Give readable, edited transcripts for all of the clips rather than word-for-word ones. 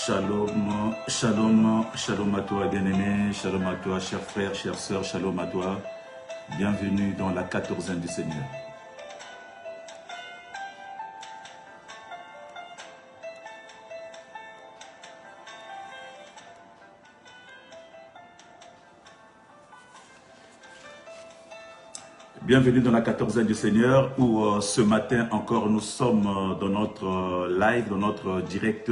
Shalom, shalom, shalom à toi bien-aimé, shalom à toi chers frères, chères sœurs, shalom à toi. Bienvenue dans la 14e du Seigneur. Bienvenue dans la 14e du Seigneur où ce matin encore nous sommes dans notre live, dans notre direct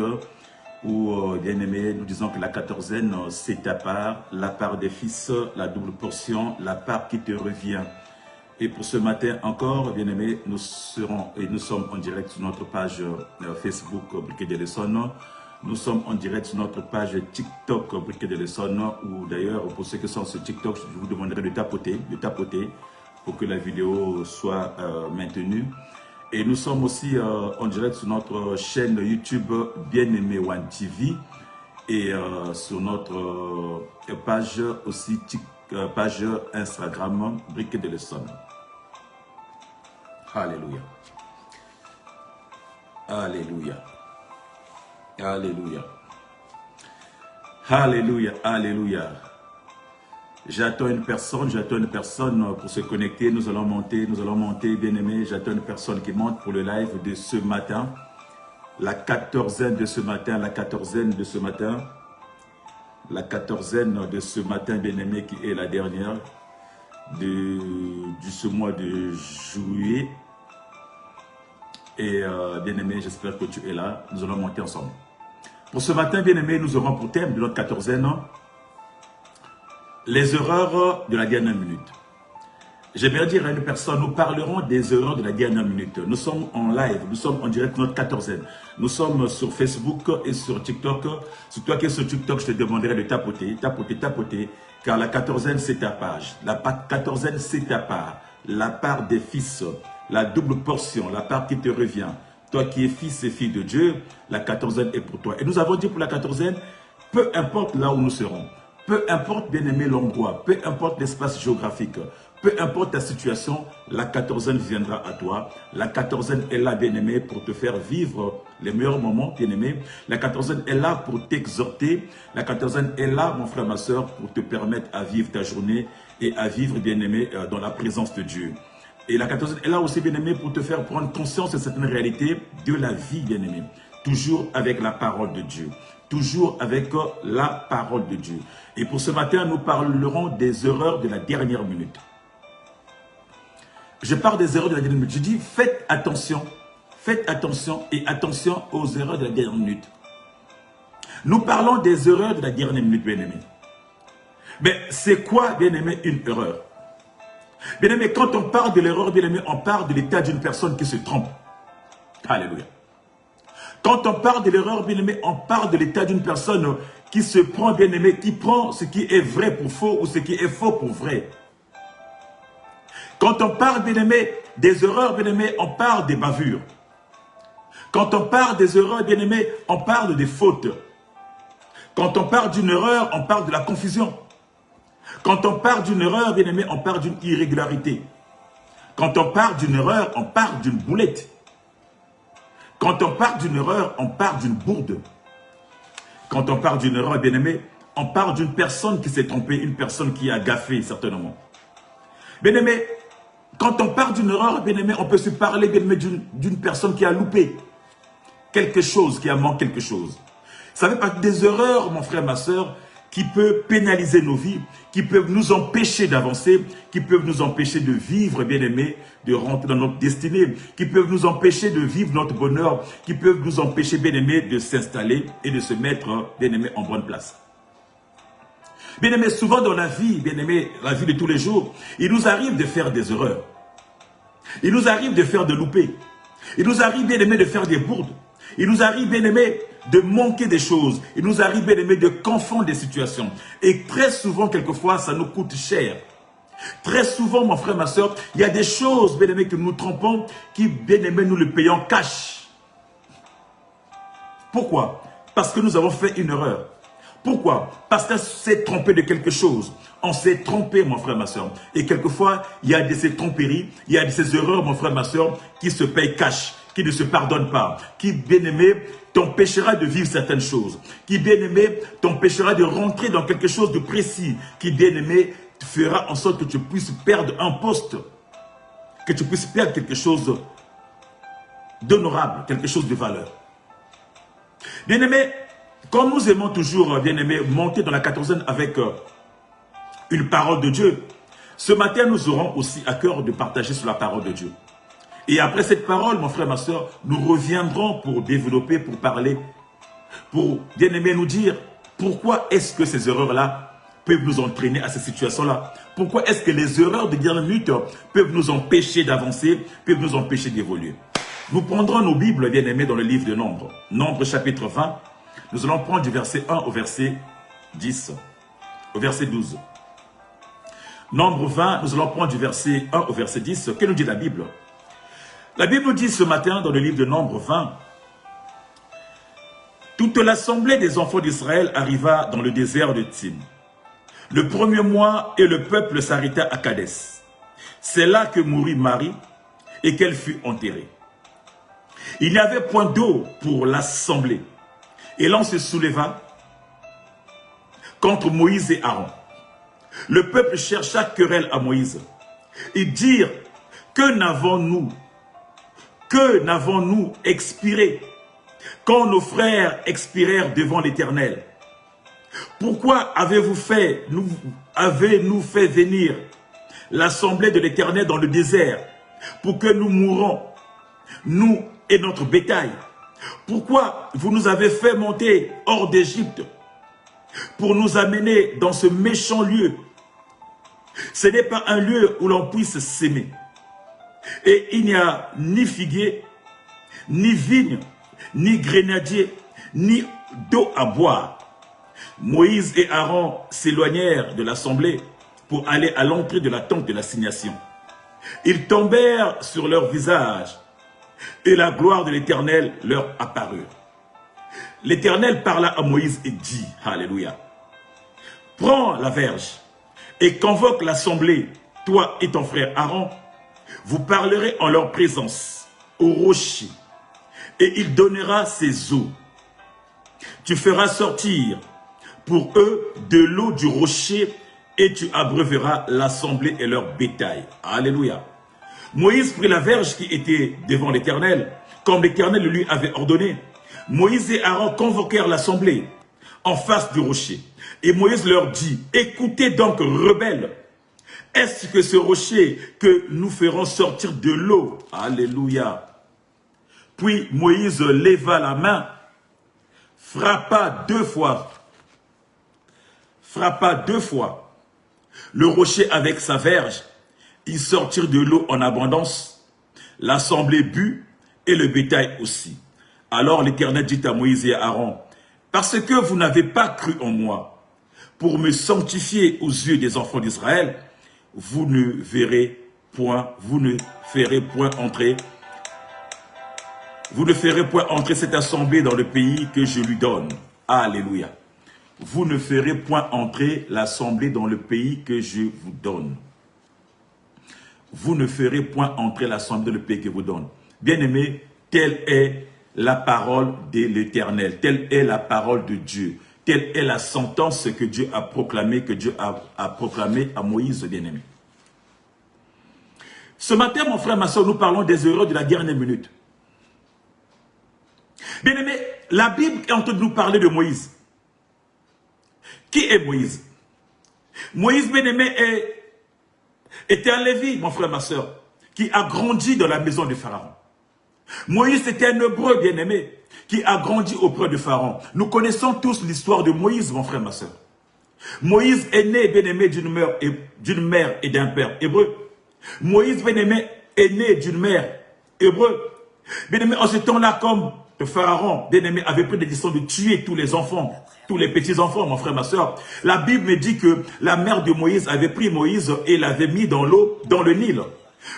où, bien-aimé, nous disons que la 14e c'est ta part, la part des fils, la double portion, la part qui te revient. Et pour ce matin encore, bien-aimé, nous sommes en direct sur notre page Facebook Briquet de Leçon. Nous sommes en direct sur notre page TikTok Briquet de Leçon, où d'ailleurs, pour ceux qui sont sur TikTok, je vous demanderai de tapoter, pour que la vidéo soit maintenue. Et nous sommes aussi en direct sur notre chaîne YouTube Bien-Aimé One TV et sur notre page aussi page Instagram Briquet de Leçon. Alléluia. Alléluia. Alléluia. Alléluia. Alléluia. J'attends une personne pour se connecter. Nous allons monter, bien aimé. J'attends une personne qui monte pour le live de ce matin. La 14e de ce matin, la 14e de ce matin. La 14e de ce matin, bien aimé, qui est la dernière de ce mois de juillet. Et bien aimé, j'espère que tu es là. Nous allons monter ensemble. Pour ce matin, bien aimé, nous aurons pour thème de notre 14e les erreurs de la dernière minute. J'aimerais dire à une personne, nous parlerons des erreurs de la dernière minute. Nous sommes en live, nous sommes en direct notre 14e. Nous sommes sur Facebook et sur TikTok. Si toi qui es sur TikTok, je te demanderai de tapoter, car la 14e c'est ta page. La 14e c'est ta part. La part des fils, la double portion, la part qui te revient. Toi qui es fils et fille de Dieu, la 14e est pour toi. Et nous avons dit pour la 14e, peu importe là où nous serons, peu importe, bien-aimé, l'endroit, peu importe l'espace géographique, peu importe ta situation, la 14e viendra à toi. La 14e est là, bien-aimé, pour te faire vivre les meilleurs moments, bien-aimé. La 14e est là pour t'exhorter. La 14e est là, mon frère, ma soeur, pour te permettre à vivre ta journée et à vivre, bien-aimé, dans la présence de Dieu. Et la 14e est là aussi, bien-aimé, pour te faire prendre conscience de certaines réalités de la vie, bien-aimé. Toujours avec la parole de Dieu. Toujours avec la parole de Dieu. Et pour ce matin, nous parlerons des erreurs de la dernière minute. Je parle des erreurs de la dernière minute. Je dis, faites attention et attention aux erreurs de la dernière minute. Nous parlons des erreurs de la dernière minute, bien-aimé. Mais c'est quoi, bien-aimé, une erreur? Bien-aimé, quand on parle de l'erreur, bien-aimé, on parle de l'état d'une personne qui se trompe. Alléluia. Quand on parle de l'erreur, bien-aimé, on parle de l'état d'une personne qui se prend, bien-aimé, qui prend ce qui est vrai pour faux ou ce qui est faux pour vrai. Quand on parle, bien-aimé, des erreurs, bien-aimé, on parle des bavures. Quand on parle des erreurs, bien-aimé, on parle des fautes. Quand on parle d'une erreur, on parle de la confusion. Quand on parle d'une erreur, bien-aimé, on parle d'une irrégularité. Quand on parle d'une erreur, on parle d'une boulette. Quand on parle d'une erreur, on parle d'une bourde. Quand on parle d'une erreur, bien-aimé, on parle d'une personne qui s'est trompée, une personne qui a gaffé, certainement. Bien-aimé, quand on parle d'une erreur, bien-aimé, on peut se parler, bien-aimé, d'une personne qui a loupé quelque chose, qui a manqué quelque chose. Ça fait partie des erreurs, mon frère, ma soeur, qui peuvent pénaliser nos vies, qui peuvent nous empêcher d'avancer, qui peuvent nous empêcher de vivre, bien-aimé, de rentrer dans notre destinée, qui peuvent nous empêcher de vivre notre bonheur, qui peuvent nous empêcher, bien-aimé, de s'installer et de se mettre, bien-aimé, en bonne place. Bien-aimé, souvent dans la vie, bien-aimé, la vie de tous les jours, il nous arrive de faire des erreurs. Il nous arrive de faire des loupés. Il nous arrive, bien-aimé, de faire des bourdes. Il nous arrive, bien-aimé, de manquer des choses. Il nous arrive, bien-aimé, de confondre des situations. Et très souvent, quelquefois, ça nous coûte cher. Très souvent, mon frère, ma soeur, il y a des choses, bien-aimé, que nous trompons, qui, bien-aimé, nous le payons cash. Pourquoi? Parce que nous avons fait une erreur. Pourquoi? Parce qu'on s'est trompé de quelque chose. On s'est trompé, mon frère, ma soeur. Et quelquefois, il y a de ces tromperies, il y a de ces erreurs, mon frère, ma soeur, qui se payent cash, qui ne se pardonne pas, qui, bien-aimé, t'empêchera de vivre certaines choses, qui, bien-aimé, t'empêchera de rentrer dans quelque chose de précis, qui, bien-aimé, fera en sorte que tu puisses perdre un poste, que tu puisses perdre quelque chose d'honorable, quelque chose de valeur. Bien-aimé, comme nous aimons toujours, bien-aimé, monter dans la quatorzaine avec une parole de Dieu, ce matin, nous aurons aussi à cœur de partager sur la parole de Dieu. Et après cette parole, mon frère, ma soeur, nous reviendrons pour développer, pour parler, pour, bien-aimé, nous dire pourquoi est-ce que ces erreurs-là peuvent nous entraîner à ces situations-là. Pourquoi est-ce que les erreurs de dernière minute peuvent nous empêcher d'avancer, peuvent nous empêcher d'évoluer. Nous prendrons nos Bibles, bien-aimés, dans le livre de Nombre. Nombre chapitre 20. Nous allons prendre du verset 1 au verset 10, au verset 12. Nombre 20, nous allons prendre du verset 1 au verset 10. Que nous dit la Bible? La Bible nous dit ce matin dans le livre de Nombre 20, toute l'assemblée des enfants d'Israël arriva dans le désert de Tsim. Le premier mois et le peuple s'arrêta à Kadès. C'est là que mourut Marie et qu'elle fut enterrée. Il n'y avait point d'eau pour l'assemblée. Et l'on se souleva contre Moïse et Aaron. Le peuple chercha querelle à Moïse. Ils dirent, que n'avons-nous expiré quand nos frères expirèrent devant l'Éternel? Pourquoi avez-nous fait venir l'assemblée de l'Éternel dans le désert pour que nous mourons, nous et notre bétail? Pourquoi vous nous avez fait monter hors d'Égypte pour nous amener dans ce méchant lieu? Ce n'est pas un lieu où l'on puisse s'aimer. Et il n'y a ni figuier, ni vigne, ni grenadier, ni d'eau à boire. Moïse et Aaron s'éloignèrent de l'assemblée pour aller à l'entrée de la tente de l'assignation. Ils tombèrent sur leur visage et la gloire de l'Éternel leur apparut. L'Éternel parla à Moïse et dit, alléluia, prends la verge et convoque l'assemblée, toi et ton frère Aaron. Vous parlerez en leur présence au rocher et il donnera ses eaux. Tu feras sortir pour eux de l'eau du rocher et tu abreuveras l'assemblée et leur bétail. Alléluia. Moïse prit la verge qui était devant l'Éternel, comme l'Éternel lui avait ordonné. Moïse et Aaron convoquèrent l'assemblée en face du rocher. Et Moïse leur dit, écoutez donc, rebelles, est-ce que ce rocher que nous ferons sortir de l'eau? Alléluia. Puis Moïse leva la main, frappa deux fois le rocher avec sa verge. Ils sortirent de l'eau en abondance. L'assemblée but et le bétail aussi. Alors l'Éternel dit à Moïse et à Aaron, parce que vous n'avez pas cru en moi, pour me sanctifier aux yeux des enfants d'Israël, vous ne ferez point entrer cette assemblée dans le pays que je lui donne. Alléluia. Vous ne ferez point entrer l'assemblée dans le pays que je vous donne. Vous ne ferez point entrer l'assemblée dans le pays que je vous donne. Bien-aimés, telle est la parole de l'Éternel, telle est la parole de Dieu, telle est la sentence que Dieu a proclamée, a proclamée à Moïse, bien-aimé. Ce matin, mon frère, ma soeur, nous parlons des erreurs de la dernière minute. Bien-aimé, la Bible est en train de nous parler de Moïse. Qui est Moïse? Moïse, bien-aimé, était un Lévi, mon frère, ma soeur, qui a grandi dans la maison du Pharaon. Moïse était un Hébreu, bien-aimé, qui a grandi auprès du Pharaon. Nous connaissons tous l'histoire de Moïse, mon frère, ma soeur. Moïse est né, bien-aimé, d'une mère et d'un père hébreu. Moïse, bien-aimé, est né d'une mère hébreu. Bien-aimé, en ce temps-là, comme le Pharaon, bien-aimé, avait pris la décision de tuer tous les enfants, tous les petits-enfants, mon frère, ma soeur. La Bible me dit que la mère de Moïse avait pris Moïse et l'avait mis dans l'eau, dans le Nil.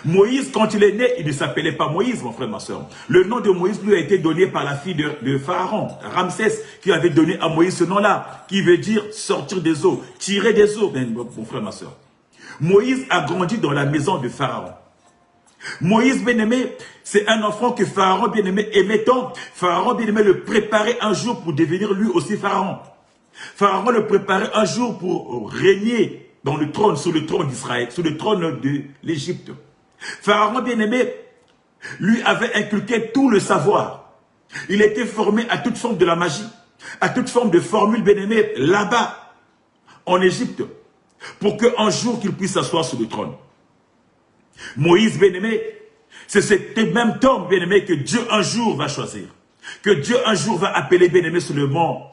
Moïse, quand il est né, il ne s'appelait pas Moïse, mon frère, ma soeur. Le nom de Moïse lui a été donné par la fille de Pharaon, Ramsès, qui avait donné à Moïse ce nom-là, qui veut dire sortir des eaux, tirer des eaux, mon frère, ma soeur. Moïse a grandi dans la maison de Pharaon. Moïse, bien-aimé, c'est un enfant que Pharaon, bien-aimé, aimait tant. Pharaon, bien-aimé, le préparait un jour pour devenir lui aussi Pharaon. Pharaon le préparait un jour pour régner dans le trône, sur le trône d'Israël, sur le trône de l'Égypte. Pharaon, bien-aimé, lui avait inculqué tout le savoir. Il était formé à toute forme de la magie, à toute forme de formule, bien-aimé, là-bas, en Égypte, pour qu'un jour qu'il puisse s'asseoir sur le trône. Moïse, bien-aimé, c'est cet même homme, bien-aimé, que Dieu un jour va choisir. Que Dieu un jour va appeler, bien-aimé, sur le mont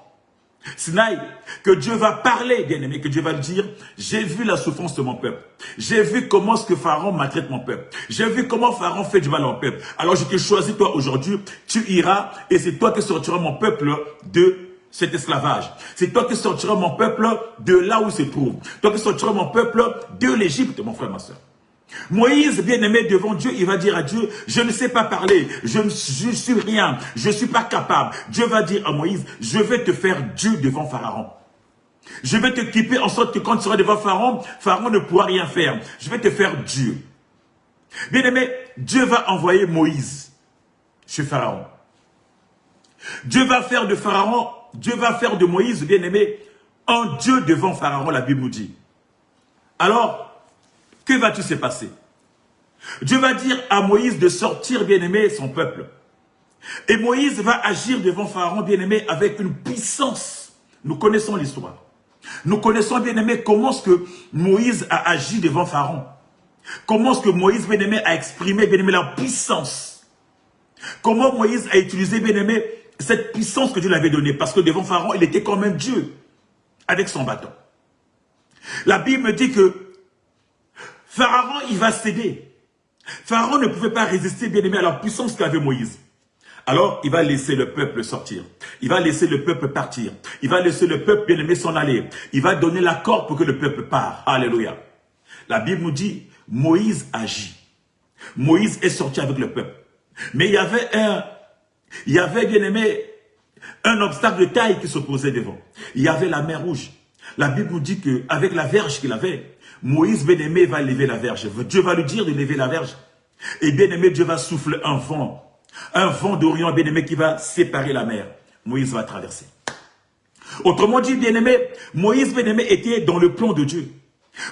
Sinaï. Que Dieu va parler, bien-aimé, que Dieu va dire, j'ai vu la souffrance de mon peuple. J'ai vu comment ce que Pharaon maltraite mon peuple. J'ai vu comment Pharaon fait du mal à mon peuple. Alors je te choisis, toi, aujourd'hui, tu iras et c'est toi qui sortiras mon peuple de cet esclavage. C'est toi qui sortiras mon peuple de là où il se trouve. Toi qui sortiras mon peuple de l'Égypte, mon frère, ma soeur. Moïse, bien-aimé, devant Dieu, il va dire à Dieu, je ne sais pas parler, je suis rien, je ne suis pas capable. Dieu va dire à Moïse, je vais te faire Dieu devant Pharaon. Je vais t'équiper en sorte que quand tu seras devant Pharaon, Pharaon ne pourra rien faire. Je vais te faire Dieu. Bien-aimé, Dieu va envoyer Moïse chez Pharaon. Dieu va faire de Pharaon, Dieu va faire de Moïse, bien-aimé, un Dieu devant Pharaon, la Bible nous dit. Alors, que va-t-il se passer? Dieu va dire à Moïse de sortir, bien-aimé, son peuple. Et Moïse va agir devant Pharaon, bien-aimé, avec une puissance. Nous connaissons l'histoire. Nous connaissons, bien-aimé, comment ce que Moïse a agi devant Pharaon. Comment ce que Moïse, bien-aimé, a exprimé, bien-aimé, la puissance. Comment Moïse a utilisé, bien-aimé, cette puissance que Dieu lui avait donnée. Parce que devant Pharaon, il était quand même Dieu, avec son bâton. La Bible me dit que Pharaon, il va céder. Pharaon ne pouvait pas résister, bien-aimé, à la puissance qu'avait Moïse. Alors, il va laisser le peuple sortir. Il va laisser le peuple partir. Il va laisser le peuple, bien-aimé, s'en aller. Il va donner l'accord pour que le peuple parte. Alléluia. La Bible nous dit, Moïse agit. Moïse est sorti avec le peuple. Mais il y avait, bien-aimé, un obstacle de taille qui s'opposait devant. Il y avait la mer Rouge. La Bible nous dit qu'avec la verge qu'il avait, Moïse, bien-aimé, va lever la verge. Dieu va lui dire de lever la verge. Et bien-aimé, Dieu va souffler un vent d'Orient, bien-aimé, qui va séparer la mer. Moïse va traverser. Autrement dit, bien-aimé, Moïse, bien-aimé, était dans le plan de Dieu.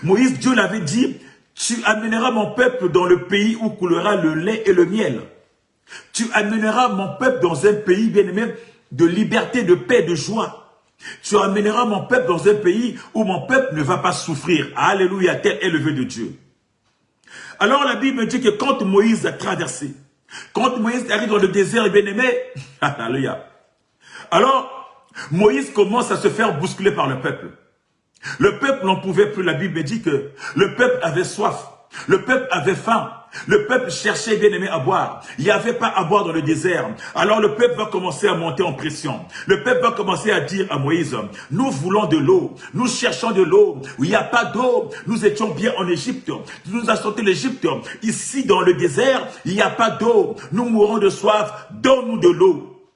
Moïse, Dieu l'avait dit, tu amèneras mon peuple dans le pays où coulera le lait et le miel. Tu amèneras mon peuple dans un pays, bien-aimé, de liberté, de paix, de joie. Tu amèneras mon peuple dans un pays où mon peuple ne va pas souffrir. Alléluia, tel est le vœu de Dieu. Alors la Bible dit que quand Moïse a traversé, quand Moïse arrive dans le désert, bien-aimé, alléluia. Alors, Moïse commence à se faire bousculer par le peuple. Le peuple n'en pouvait plus. La Bible dit que le peuple avait soif. Le peuple avait faim. Le peuple cherchait, bien-aimé, à boire. Il n'y avait pas à boire dans le désert. Alors le peuple va commencer à monter en pression. Le peuple va commencer à dire à Moïse, nous voulons de l'eau. Nous cherchons de l'eau. Il n'y a pas d'eau. Nous étions bien en Égypte. Tu nous as sorti l'Égypte. Ici, dans le désert, il n'y a pas d'eau. Nous mourons de soif. Donne-nous de l'eau.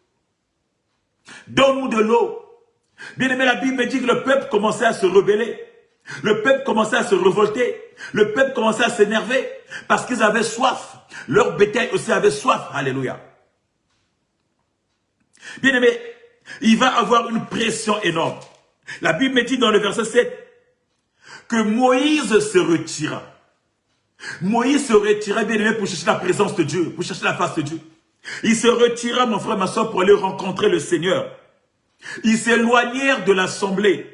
Donne-nous de l'eau. Bien-aimé, la Bible dit que le peuple commençait à se rebeller. Le peuple commençait à se révolter. Le peuple commençait à s'énerver parce qu'ils avaient soif. Leur bétail aussi avait soif. Alléluia. Bien-aimé, il va avoir une pression énorme. La Bible me dit dans le verset 7 que Moïse se retira. Moïse se retira, bien-aimé, pour chercher la présence de Dieu, pour chercher la face de Dieu. Il se retira, mon frère, ma soeur, pour aller rencontrer le Seigneur. Ils s'éloignèrent de l'assemblée.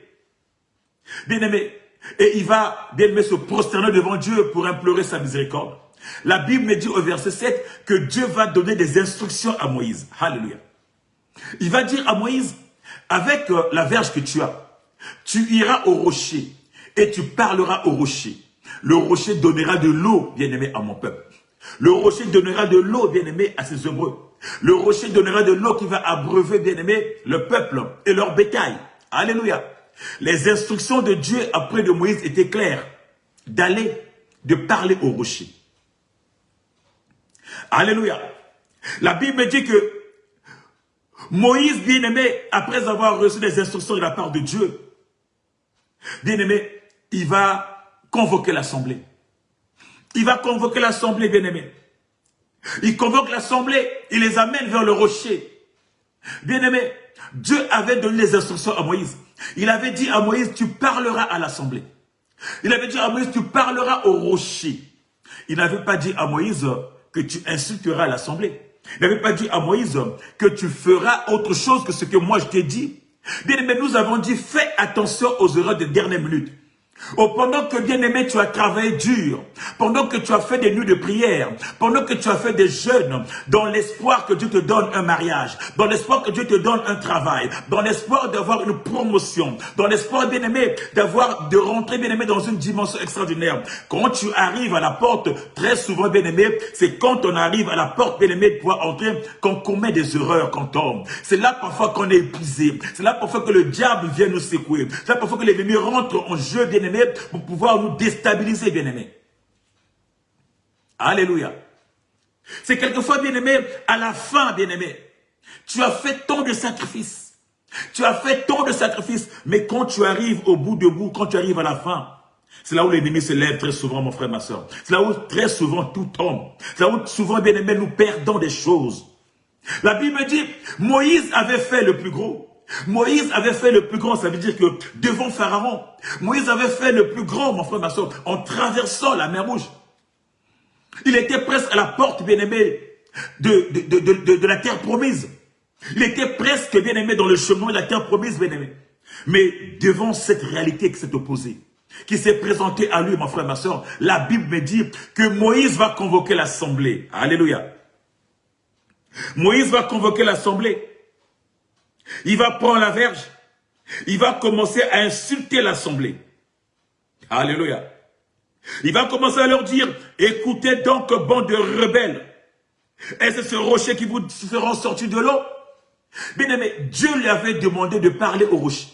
Bien-aimé, et il va, bien-aimé, se prosterner devant Dieu pour implorer sa miséricorde. La Bible me dit au verset 7 que Dieu va donner des instructions à Moïse. Alléluia. Il va dire à Moïse, avec la verge que tu as, tu iras au rocher et tu parleras au rocher. Le rocher donnera de l'eau, bien-aimé, à mon peuple. Le rocher donnera de l'eau, bien-aimé, à ses Hébreux. Le rocher donnera de l'eau qui va abreuver, bien-aimé, le peuple et leur bétail. Alléluia. Les instructions de Dieu après de Moïse étaient claires. D'aller, de parler au rocher. Alléluia. La Bible dit que Moïse, bien-aimé, après avoir reçu des instructions de la part de Dieu, bien-aimé, il va convoquer l'assemblée. Il va convoquer l'assemblée, bien-aimé. Il convoque l'assemblée, il les amène vers le rocher. Bien-aimé, Dieu avait donné les instructions à Moïse. Il avait dit à Moïse, tu parleras à l'assemblée. Il avait dit à Moïse, tu parleras au rocher. Il n'avait pas dit à Moïse que tu insulteras l'assemblée. Il n'avait pas dit à Moïse que tu feras autre chose que ce que moi je t'ai dit. Bien-aimé, nous avons dit, fais attention aux erreurs des dernières minutes. Oh, pendant que, bien-aimé, tu as travaillé dur, pendant que tu as fait des nuits de prière, pendant que tu as fait des jeûnes, dans l'espoir que Dieu te donne un mariage, dans l'espoir que Dieu te donne un travail, dans l'espoir d'avoir une promotion, dans l'espoir, bien-aimé, de rentrer, bien-aimé, dans une dimension extraordinaire. Quand tu arrives à la porte, très souvent, bien-aimé, c'est quand on arrive à la porte, bien-aimé, de pouvoir entrer, qu'on commet des erreurs, qu'on tombe. C'est là parfois qu'on est épuisé. C'est là parfois que le diable vient nous secouer. C'est là parfois que l'ennemi rentre en jeu, bien-aimé, pour pouvoir nous déstabiliser, bien-aimé. Alléluia. C'est quelquefois, bien-aimé, à la fin, bien-aimé, tu as fait tant de sacrifices. Tu as fait tant de sacrifices, mais quand tu arrives au bout de bout, quand tu arrives à la fin, c'est là où l'ennemi se lève très souvent, mon frère, ma soeur. C'est là où très souvent tout tombe. C'est là où souvent, bien-aimé, nous perdons des choses. La Bible dit, Moïse avait fait le plus gros. Moïse avait fait le plus grand, ça veut dire que devant Pharaon, Moïse avait fait le plus grand, mon frère, ma soeur, en traversant la mer Rouge. Il était presque à la porte, bien-aimé, de la terre promise. Il était presque, bien-aimé, dans le chemin de la terre promise, bien-aimé. Mais devant cette réalité qui s'est opposée, qui s'est présentée à lui, mon frère, ma soeur, la Bible me dit que Moïse va convoquer l'assemblée. Alléluia. Moïse va convoquer l'assemblée. Il va prendre la verge. Il va commencer à insulter l'assemblée. Alléluia. Il va commencer à leur dire, écoutez donc, bande de rebelles. Est-ce ce rocher qui vous fera sortir de l'eau? Bien aimé, Dieu lui avait demandé de parler au rocher.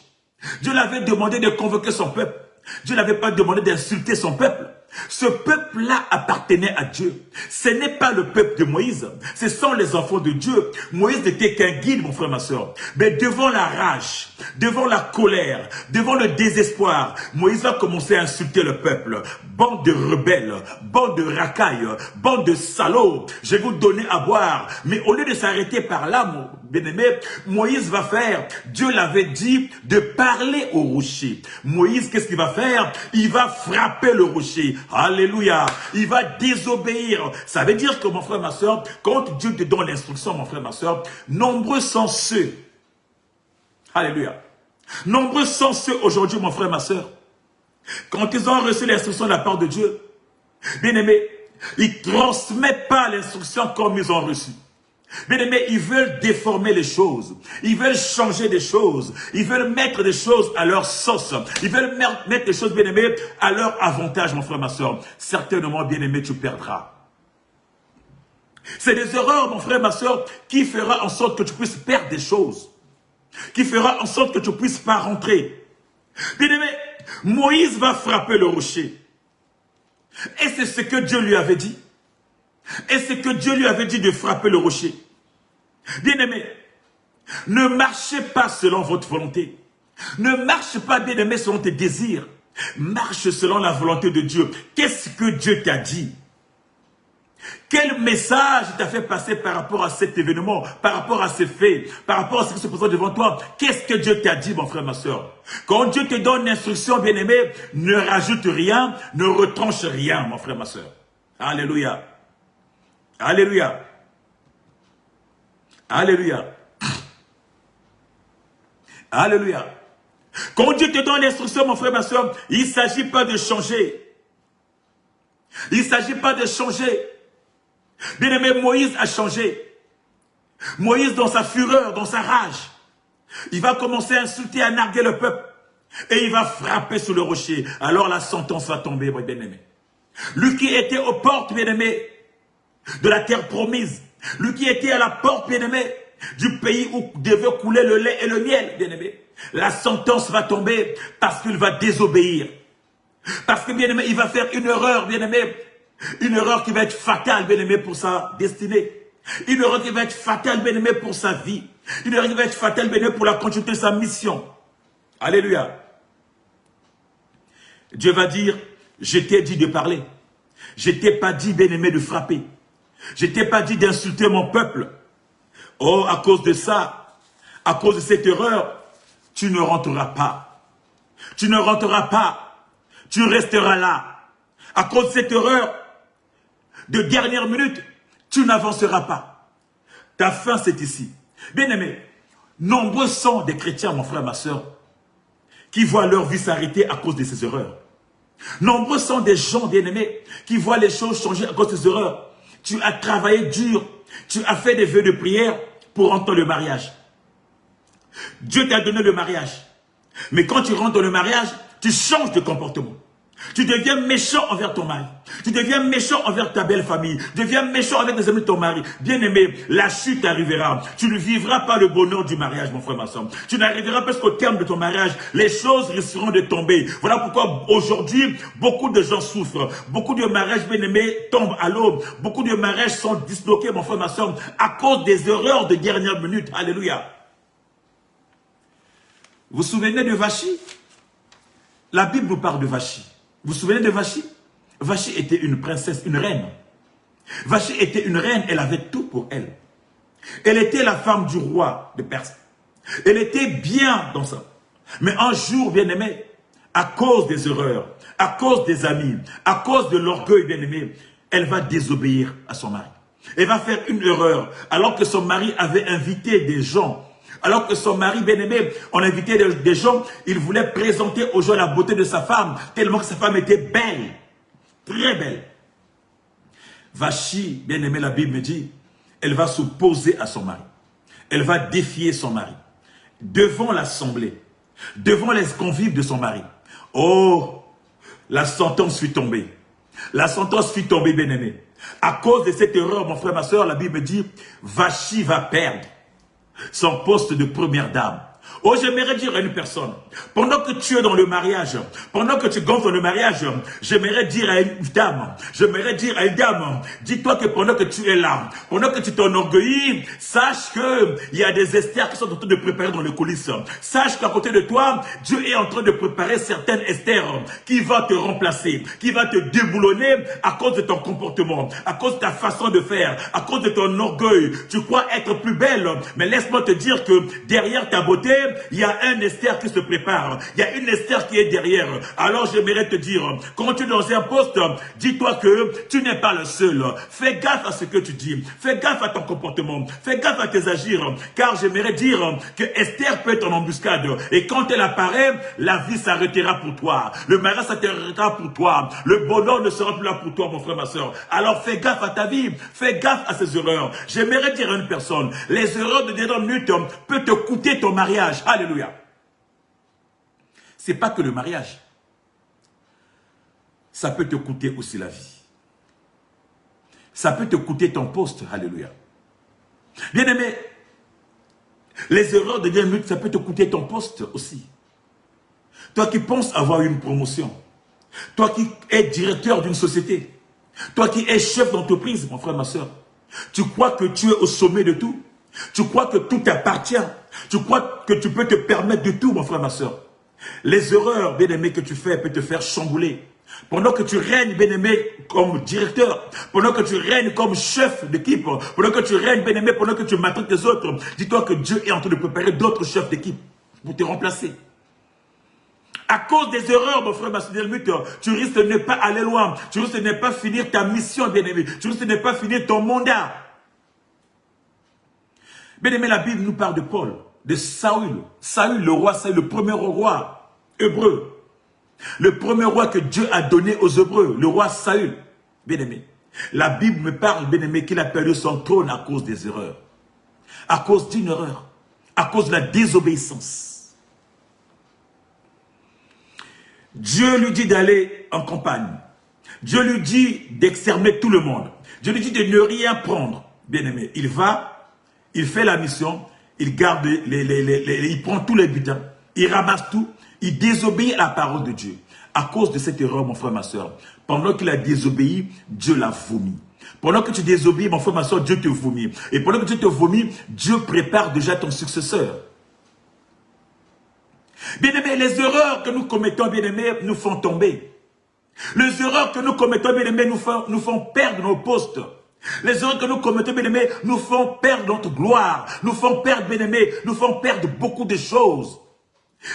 Dieu l'avait demandé de convoquer son peuple. Dieu n'avait pas demandé d'insulter son peuple. Ce peuple-là appartenait à Dieu. Ce n'est pas le peuple de Moïse. Ce sont les enfants de Dieu. Moïse n'était qu'un guide, mon frère, ma soeur. Mais devant la rage, devant la colère, devant le désespoir, Moïse va commencer à insulter le peuple. Bande de rebelles, bande de racailles, bande de salauds, je vais vous donner à boire. Mais au lieu de s'arrêter par là, mon bien-aimé, Moïse va faire, Dieu l'avait dit, de parler au rocher. Moïse, qu'est-ce qu'il va faire? Il va frapper le rocher. Alléluia. Il va désobéir. Ça veut dire que, mon frère, ma soeur, quand Dieu te donne l'instruction, mon frère, ma soeur, nombreux sont ceux. Alléluia. Nombreux sont ceux aujourd'hui, mon frère, ma soeur, quand ils ont reçu l'instruction de la part de Dieu, bien aimé, ils ne transmettent pas l'instruction comme ils ont reçu. Bien aimé, ils veulent déformer les choses. Ils veulent changer des choses. Ils veulent mettre des choses à leur sauce. Ils veulent mettre des choses, bien aimé, à leur avantage, mon frère, ma soeur. Certainement, bien aimé, tu perdras. C'est des erreurs, mon frère, ma soeur, qui fera en sorte que tu puisses perdre des choses. Qui fera en sorte que tu ne puisses pas rentrer. Bien aimé, Moïse va frapper le rocher. Et c'est ce que Dieu lui avait dit. Et c'est que Dieu lui avait dit de frapper le rocher. Bien-aimé, ne marchez pas selon votre volonté. Ne marche pas, bien-aimé, selon tes désirs. Marche selon la volonté de Dieu. Qu'est-ce que Dieu t'a dit? Quel message t'a fait passer par rapport à cet événement, par rapport à ces faits, par rapport à ce qui se présente devant toi? Qu'est-ce que Dieu t'a dit, mon frère, ma soeur? Quand Dieu te donne l'instruction, bien-aimé, ne rajoute rien, ne retranche rien, mon frère, ma soeur. Alléluia. Alléluia. Alléluia. Alléluia. Quand Dieu te donne l'instruction, mon frère, ma soeur, il ne s'agit pas de changer. Il ne s'agit pas de changer. Bien-aimé, Moïse a changé. Moïse, dans sa fureur, dans sa rage, il va commencer à insulter, à narguer le peuple. Et il va frapper sur le rocher. Alors la sentence va tomber, bien-aimé. Lui qui était aux portes, bien-aimé, de la terre promise. Lui qui était à la porte, bien-aimé, du pays où devait couler le lait et le miel, bien-aimé. La sentence va tomber parce qu'il va désobéir. Parce que, bien-aimé, il va faire une erreur, bien-aimé. Une erreur qui va être fatale, bien-aimé, pour sa destinée. Une erreur qui va être fatale, bien-aimé, pour sa vie. Une erreur qui va être fatale, bien-aimé, pour la continuité de sa mission. Alléluia. Dieu va dire, je t'ai dit de parler. Je t'ai pas dit, bien-aimé, de frapper. Je t'ai pas dit d'insulter mon peuple. Oh, à cause de ça, à cause de cette erreur, tu ne rentreras pas. Tu ne rentreras pas. Tu resteras là. À cause de cette erreur, de dernière minute, tu n'avanceras pas. Ta fin, c'est ici. Bien-aimé, nombreux sont des chrétiens, mon frère, ma soeur, qui voient leur vie s'arrêter à cause de ces erreurs. Nombreux sont des gens, bien-aimés, qui voient les choses changer à cause de ces erreurs. Tu as travaillé dur, tu as fait des vœux de prière pour entrer dans le mariage. Dieu t'a donné le mariage. Mais quand tu rentres dans le mariage, tu changes de comportement. Tu deviens méchant envers ton mari. Tu deviens méchant envers ta belle famille. Tu deviens méchant avec les amis de ton mari. Bien-aimé, la chute arrivera. Tu ne vivras pas le bonheur du mariage, mon frère, ma soeur. Tu n'arriveras pas jusqu'au terme de ton mariage. Les choses risqueront de tomber. Voilà pourquoi aujourd'hui, beaucoup de gens souffrent. Beaucoup de mariages, bien-aimés, tombent à l'eau. Beaucoup de mariages sont disloqués, mon frère, ma soeur, à cause des erreurs de dernière minute. Alléluia. Vous vous souvenez de Vachi? La Bible nous parle de Vachi. Vous vous souvenez de Vachi? Vachi était une princesse, une reine. Vachi était une reine, elle avait tout pour elle. Elle était la femme du roi de Perse. Elle était bien dans ça. Mais un jour, bien-aimé, à cause des erreurs, à cause des amis, à cause de l'orgueil, bien-aimé, elle va désobéir à son mari. Elle va faire une erreur, alors que son mari avait invité des gens. Alors que son mari bien-aimé, on invitait des gens, il voulait présenter aux gens la beauté de sa femme, tellement que sa femme était belle, très belle. Vachi, bien-aimé, la Bible me dit, elle va s'opposer à son mari. Elle va défier son mari. Devant l'assemblée, devant les convives de son mari. Oh, la sentence fut tombée. La sentence fut tombée, bien-aimé. À cause de cette erreur, mon frère, ma soeur, la Bible me dit, Vachi va perdre son poste de première dame. Oh, j'aimerais dire à une personne, pendant que tu es dans le mariage, pendant que tu gonfles dans le mariage, j'aimerais dire à une dame, dis-toi que pendant que tu es là, pendant que tu t'enorgueillis, sache qu'il y a des Esther qui sont en train de préparer dans les coulisses. Sache qu'à côté de toi, Dieu est en train de préparer certaines Esther qui va te remplacer, qui va te déboulonner à cause de ton comportement, à cause de ta façon de faire, à cause de ton orgueil. Tu crois être plus belle, mais laisse-moi te dire que derrière ta beauté, il y a un Esther qui se prépare. Il y a une Esther qui est derrière. Alors j'aimerais te dire, quand tu es dans un poste, dis-toi que tu n'es pas le seul. Fais gaffe à ce que tu dis. Fais gaffe à ton comportement. Fais gaffe à tes agirs. Car j'aimerais dire que Esther peut être en embuscade. Et quand elle apparaît, la vie s'arrêtera pour toi. Le mariage s'arrêtera pour toi. Le bonheur ne sera plus là pour toi, mon frère, ma soeur. Alors fais gaffe à ta vie. Fais gaffe à ces erreurs. J'aimerais dire à une personne, les erreurs de dernière minute peuvent te coûter ton mariage. Alléluia. C'est pas que le mariage. Ça peut te coûter aussi la vie. Ça peut te coûter ton poste. Alléluia. Bien-aimé, les erreurs de dernière minute, ça peut te coûter ton poste aussi. Toi qui penses avoir une promotion, toi qui es directeur d'une société, toi qui es chef d'entreprise, mon frère, ma soeur, tu crois que tu es au sommet de tout? Tu crois que tout t'appartient? Tu crois que tu peux te permettre de tout, mon frère, ma soeur? Les erreurs, bien-aimé, que tu fais peuvent te faire chambouler. Pendant que tu règnes, bien-aimé, comme directeur, pendant que tu règnes comme chef d'équipe, pendant que tu règnes, bien-aimé, pendant que tu maltraites les autres, dis-toi que Dieu est en train de préparer d'autres chefs d'équipe pour te remplacer. À cause des erreurs, mon frère, ma soeur, tu risques de ne pas aller loin. Tu risques de ne pas finir ta mission, bien-aimé. Tu risques de ne pas finir ton mandat. Bien-aimé, la Bible nous parle de Paul, de Saül. Saül, le roi Saül, le premier roi hébreu. Le premier roi que Dieu a donné aux Hébreux, le roi Saül. Bien-aimé, la Bible me parle, bien-aimé, qu'il a perdu son trône à cause des erreurs. À cause d'une erreur. À cause de la désobéissance. Dieu lui dit d'aller en campagne. Dieu lui dit d'exterminer tout le monde. Dieu lui dit de ne rien prendre. Bien-aimé, il va... Il fait la mission, il garde, il prend tous les butins, il ramasse tout, il désobéit à la parole de Dieu. À cause de cette erreur, mon frère, ma soeur, pendant qu'il a désobéi, Dieu l'a vomi. Pendant que tu désobéis, mon frère, ma soeur, Dieu te vomit. Et pendant que Dieu te vomit, Dieu prépare déjà ton successeur. Bien-aimés, les erreurs que nous commettons, bien-aimés, nous font tomber. Les erreurs que nous commettons, bien-aimés, nous font perdre nos postes. Les erreurs que nous commettons, bien-aimés, nous font perdre notre gloire. Nous font perdre, bien-aimés, nous font perdre beaucoup de choses.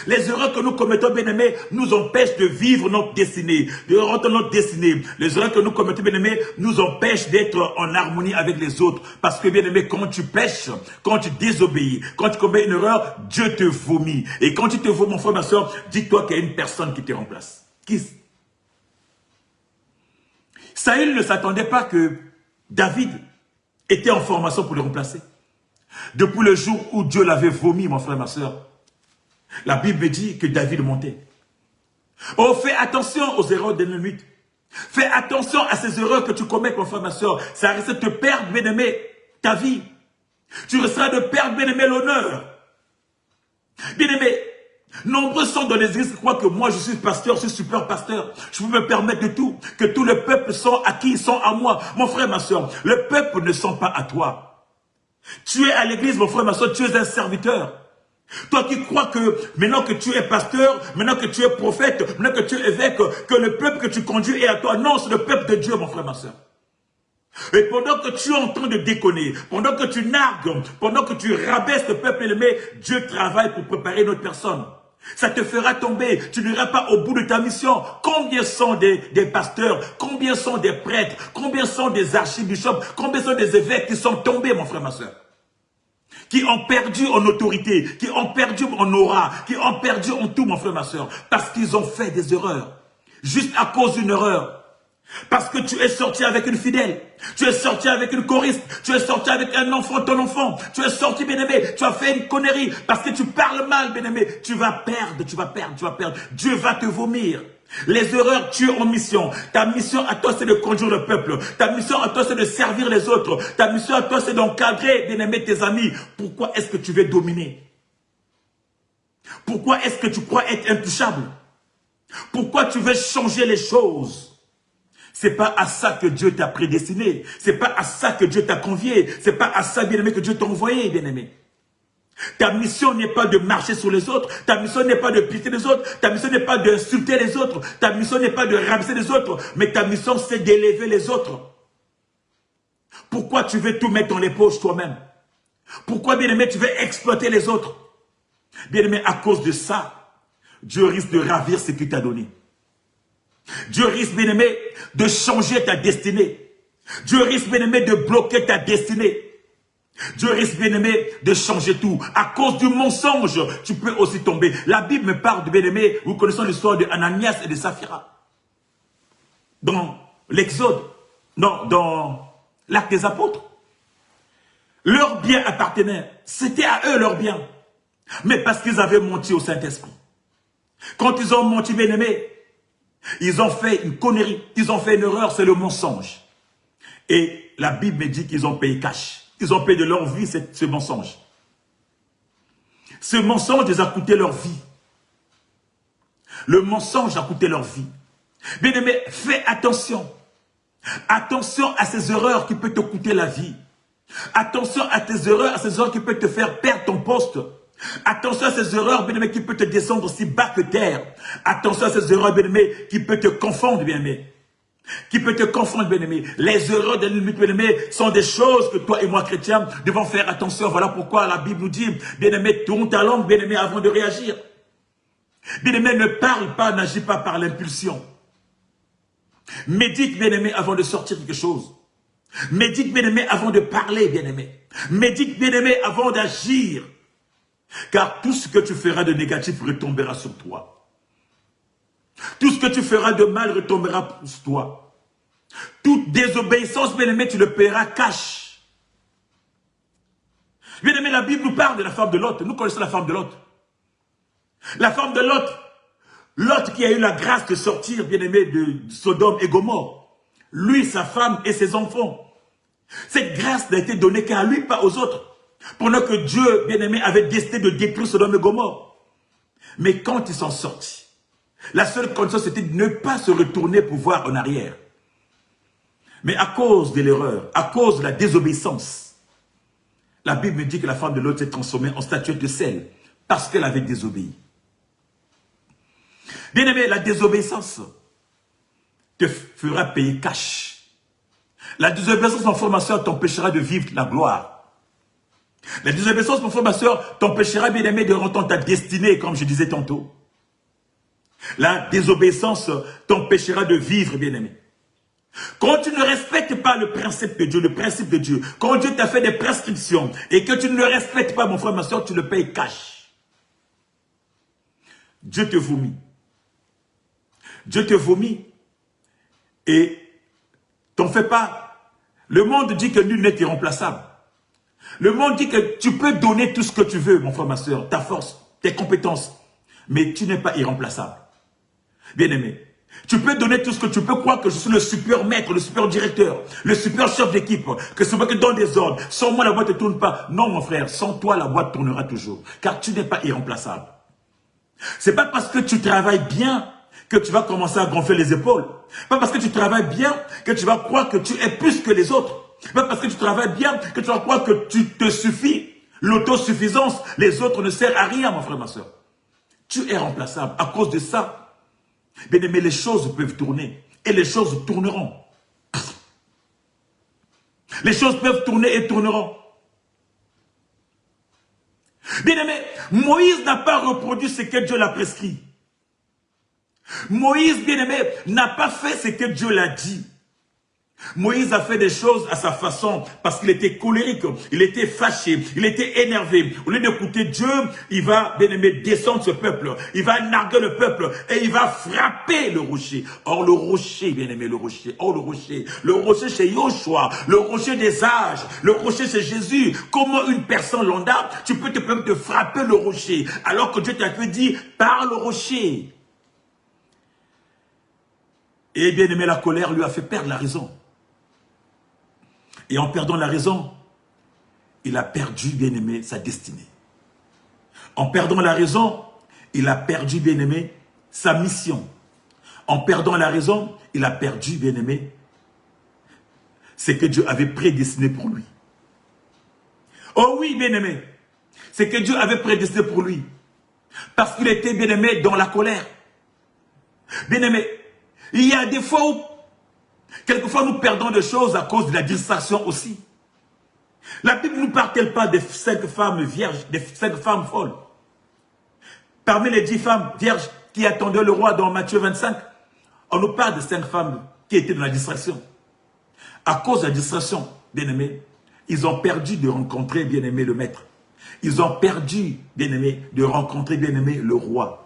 Les erreurs que nous commettons, bien-aimés, nous empêchent de vivre notre destinée, de rentrer notre destinée. Les erreurs que nous commettons, bien-aimés, nous empêchent d'être en harmonie avec les autres. Parce que, bien-aimé, quand tu pêches, quand tu désobéis, quand tu commets une erreur, Dieu te vomit. Et quand tu te vomis, mon frère, ma soeur, dis-toi qu'il y a une personne qui te remplace. Qui? Saül ne s'attendait pas que David était en formation pour le remplacer. Depuis le jour où Dieu l'avait vomi, mon frère, ma soeur, la Bible dit que David montait. Oh, fais attention aux erreurs de l'ennemi. Fais attention à ces erreurs que tu commets, mon frère, ma soeur. Ça risque de te perdre, bien-aimé, ta vie. Tu risqueras de perdre, bien-aimé, l'honneur. Bien-aimé, nombreux sont dans les églises qui croient que moi, je suis pasteur, je suis super pasteur. Je peux me permettre de tout. Que tout le peuple sont à qui? Ils sont à moi. Mon frère, ma soeur, le peuple ne sont pas à toi. Tu es à l'église, mon frère, ma soeur, tu es un serviteur. Toi qui crois que maintenant que tu es pasteur, maintenant que tu es prophète, maintenant que tu es évêque, que le peuple que tu conduis est à toi. Non, c'est le peuple de Dieu, mon frère, ma soeur. Et pendant que tu es en train de déconner, pendant que tu nargues, pendant que tu rabaisses le peuple élevé, Dieu travaille pour préparer notre personne. Ça te fera tomber, tu n'iras pas au bout de ta mission. Combien sont des pasteurs, combien sont des prêtres, combien sont des archibishops, combien sont des évêques qui sont tombés, mon frère, ma soeur, qui ont perdu en autorité, qui ont perdu en aura, qui ont perdu en tout, mon frère, ma soeur, parce qu'ils ont fait des erreurs, juste à cause d'une erreur. Parce que tu es sorti avec une fidèle, tu es sorti avec une choriste, tu es sorti avec un enfant, ton enfant, tu es sorti, bien-aimé, tu as fait une connerie, parce que tu parles mal, bien-aimé, tu vas perdre, tu vas perdre, tu vas perdre. Dieu va te vomir. Les erreurs, tu es en mission. Ta mission à toi, c'est de conduire le peuple. Ta mission à toi, c'est de servir les autres. Ta mission à toi, c'est d'encadrer, bien-aimé, tes amis. Pourquoi est-ce que tu veux dominer? Pourquoi est-ce que tu crois être intouchable? Pourquoi tu veux changer les choses? C'est pas à ça que Dieu t'a prédestiné. C'est pas à ça que Dieu t'a convié. C'est pas à ça, bien-aimé, que Dieu t'a envoyé, bien-aimé. Ta mission n'est pas de marcher sur les autres. Ta mission n'est pas de piétiner les autres. Ta mission n'est pas d'insulter les autres. Ta mission n'est pas de rabaisser les autres. Mais ta mission, c'est d'élever les autres. Pourquoi tu veux tout mettre dans les poches toi-même? Pourquoi, bien-aimé, tu veux exploiter les autres? Bien-aimé, à cause de ça, Dieu risque de ravir ce qu'il t'a donné. Dieu risque, bien-aimé, de changer ta destinée. Dieu risque, bien-aimé, de bloquer ta destinée. Dieu risque, bien-aimé, de changer tout. À cause du mensonge, tu peux aussi tomber. La Bible me parle de, bien-aimé, vous connaissez l'histoire de Ananias et de Saphira. Dans l'Exode, non, dans l'Acte des Apôtres. Leur bien appartenait. C'était à eux leur bien. Mais parce qu'ils avaient menti au Saint-Esprit. Quand ils ont menti, bien-aimé, ils ont fait une connerie, ils ont fait une erreur, c'est le mensonge. Et la Bible me dit qu'ils ont payé cash. Ils ont payé de leur vie ce mensonge. Ce mensonge les a coûté leur vie. Le mensonge a coûté leur vie. Bien aimé, fais attention. Attention à ces erreurs qui peuvent te coûter la vie. Attention à tes erreurs, à ces erreurs qui peuvent te faire perdre ton poste. Attention à ces erreurs, bien-aimé, qui peuvent te descendre aussi bas que terre. Attention à ces erreurs, bien-aimé, qui peuvent te confondre, bien-aimé. Qui peut te confondre, bien-aimé. Les erreurs de l'ennemi, bien-aimé, sont des choses que toi et moi, chrétiens, devons faire attention. Voilà pourquoi la Bible nous dit, bien-aimé, tourne ta langue, bien-aimé, avant de réagir. Bien-aimé, ne parle pas, n'agis pas par l'impulsion. Médite, bien-aimé, avant de sortir quelque chose. Médite, bien-aimé, avant de parler, bien-aimé. Médite, bien-aimé, avant d'agir. Car tout ce que tu feras de négatif retombera sur toi. Tout ce que tu feras de mal retombera sur toi. Toute désobéissance, bien-aimé, tu le paieras cash. Bien-aimé, la Bible nous parle de la femme de Lot. Nous connaissons la femme de Lot. La femme de Lot. Lot qui a eu la grâce de sortir, bien-aimé, de Sodome et Gomorrhe. Lui, sa femme et ses enfants. Cette grâce n'a été donnée qu'à lui, pas aux autres. Pendant que Dieu, bien-aimé, avait décidé de détruire Sodome et Gomorrhe. Mais quand ils sont sortis, la seule condition, c'était de ne pas se retourner pour voir en arrière. Mais à cause de l'erreur, à cause de la désobéissance, la Bible me dit que la femme de Lot s'est transformée en statuette de sel parce qu'elle avait désobéi. Bien-aimé, la désobéissance te fera payer cash. La désobéissance, mon frère, ma soeur, t'empêchera de vivre la gloire. La désobéissance, mon frère, ma soeur, t'empêchera, bien-aimé, de rentrer dans ta destinée, comme je disais tantôt. La désobéissance t'empêchera de vivre, bien-aimé. Quand tu ne respectes pas le principe de Dieu, quand Dieu t'a fait des prescriptions et que tu ne le respectes pas, mon frère, ma soeur, tu le payes cash. Dieu te vomit. Dieu te vomit et t'en fais pas. Le monde dit que nul n'est irremplaçable. Le monde dit que tu peux donner tout ce que tu veux, mon frère, ma soeur, ta force, tes compétences, mais tu n'es pas irremplaçable. Bien-aimé, tu peux donner tout ce que tu peux, croire que je suis le super maître, le super directeur, le super chef d'équipe, que c'est moi qui donne des ordres. Sans moi, la boîte ne tourne pas. Non, mon frère, sans toi, la boîte tournera toujours, car tu n'es pas irremplaçable. C'est pas parce que tu travailles bien que tu vas commencer à gonfler les épaules. Pas parce que tu travailles bien que tu vas croire que tu es plus que les autres. Pas parce que tu travailles bien que tu vas croire que tu te suffis. L'autosuffisance, les autres ne servent à rien, mon frère, ma soeur. Tu es remplaçable. À cause de ça, bien aimé, les choses peuvent tourner. Et les choses tourneront. Les choses peuvent tourner et tourneront. Bien aimé, Moïse n'a pas reproduit ce que Dieu l'a prescrit. Moïse, bien aimé, n'a pas fait ce que Dieu l'a dit. Moïse a fait des choses à sa façon parce qu'il était colérique, il était fâché, il était énervé. Au lieu d'écouter Dieu, il va, bien aimé, descendre ce peuple. Il va narguer le peuple et il va frapper le rocher. Or le rocher, bien aimé, le rocher. Or le rocher chez Yoshua, le rocher des âges, le rocher chez Jésus. Comment une personne lambda, tu peux te permettre de frapper le rocher alors que Dieu t'a fait dire par le rocher. Et bien aimé, la colère lui a fait perdre la raison. Et en perdant la raison, il a perdu, bien aimé, sa destinée. En perdant la raison, il a perdu, bien aimé, sa mission. En perdant la raison, il a perdu, bien aimé, ce que Dieu avait prédestiné pour lui. Oh oui, bien aimé, ce que Dieu avait prédestiné pour lui. Parce qu'il était, bien aimé, dans la colère. Bien aimé, il y a des fois où, quelquefois, nous perdons des choses à cause de la distraction aussi. La Bible ne nous parle pas des 5 femmes vierges, des 5 femmes folles. Parmi les 10 femmes vierges qui attendaient le roi dans Matthieu 25, on nous parle de 5 femmes qui étaient dans la distraction. À cause de la distraction, bien-aimés, ils ont perdu de rencontrer, bien-aimé, le maître. Ils ont perdu, bien-aimé, de rencontrer, bien-aimé, le roi.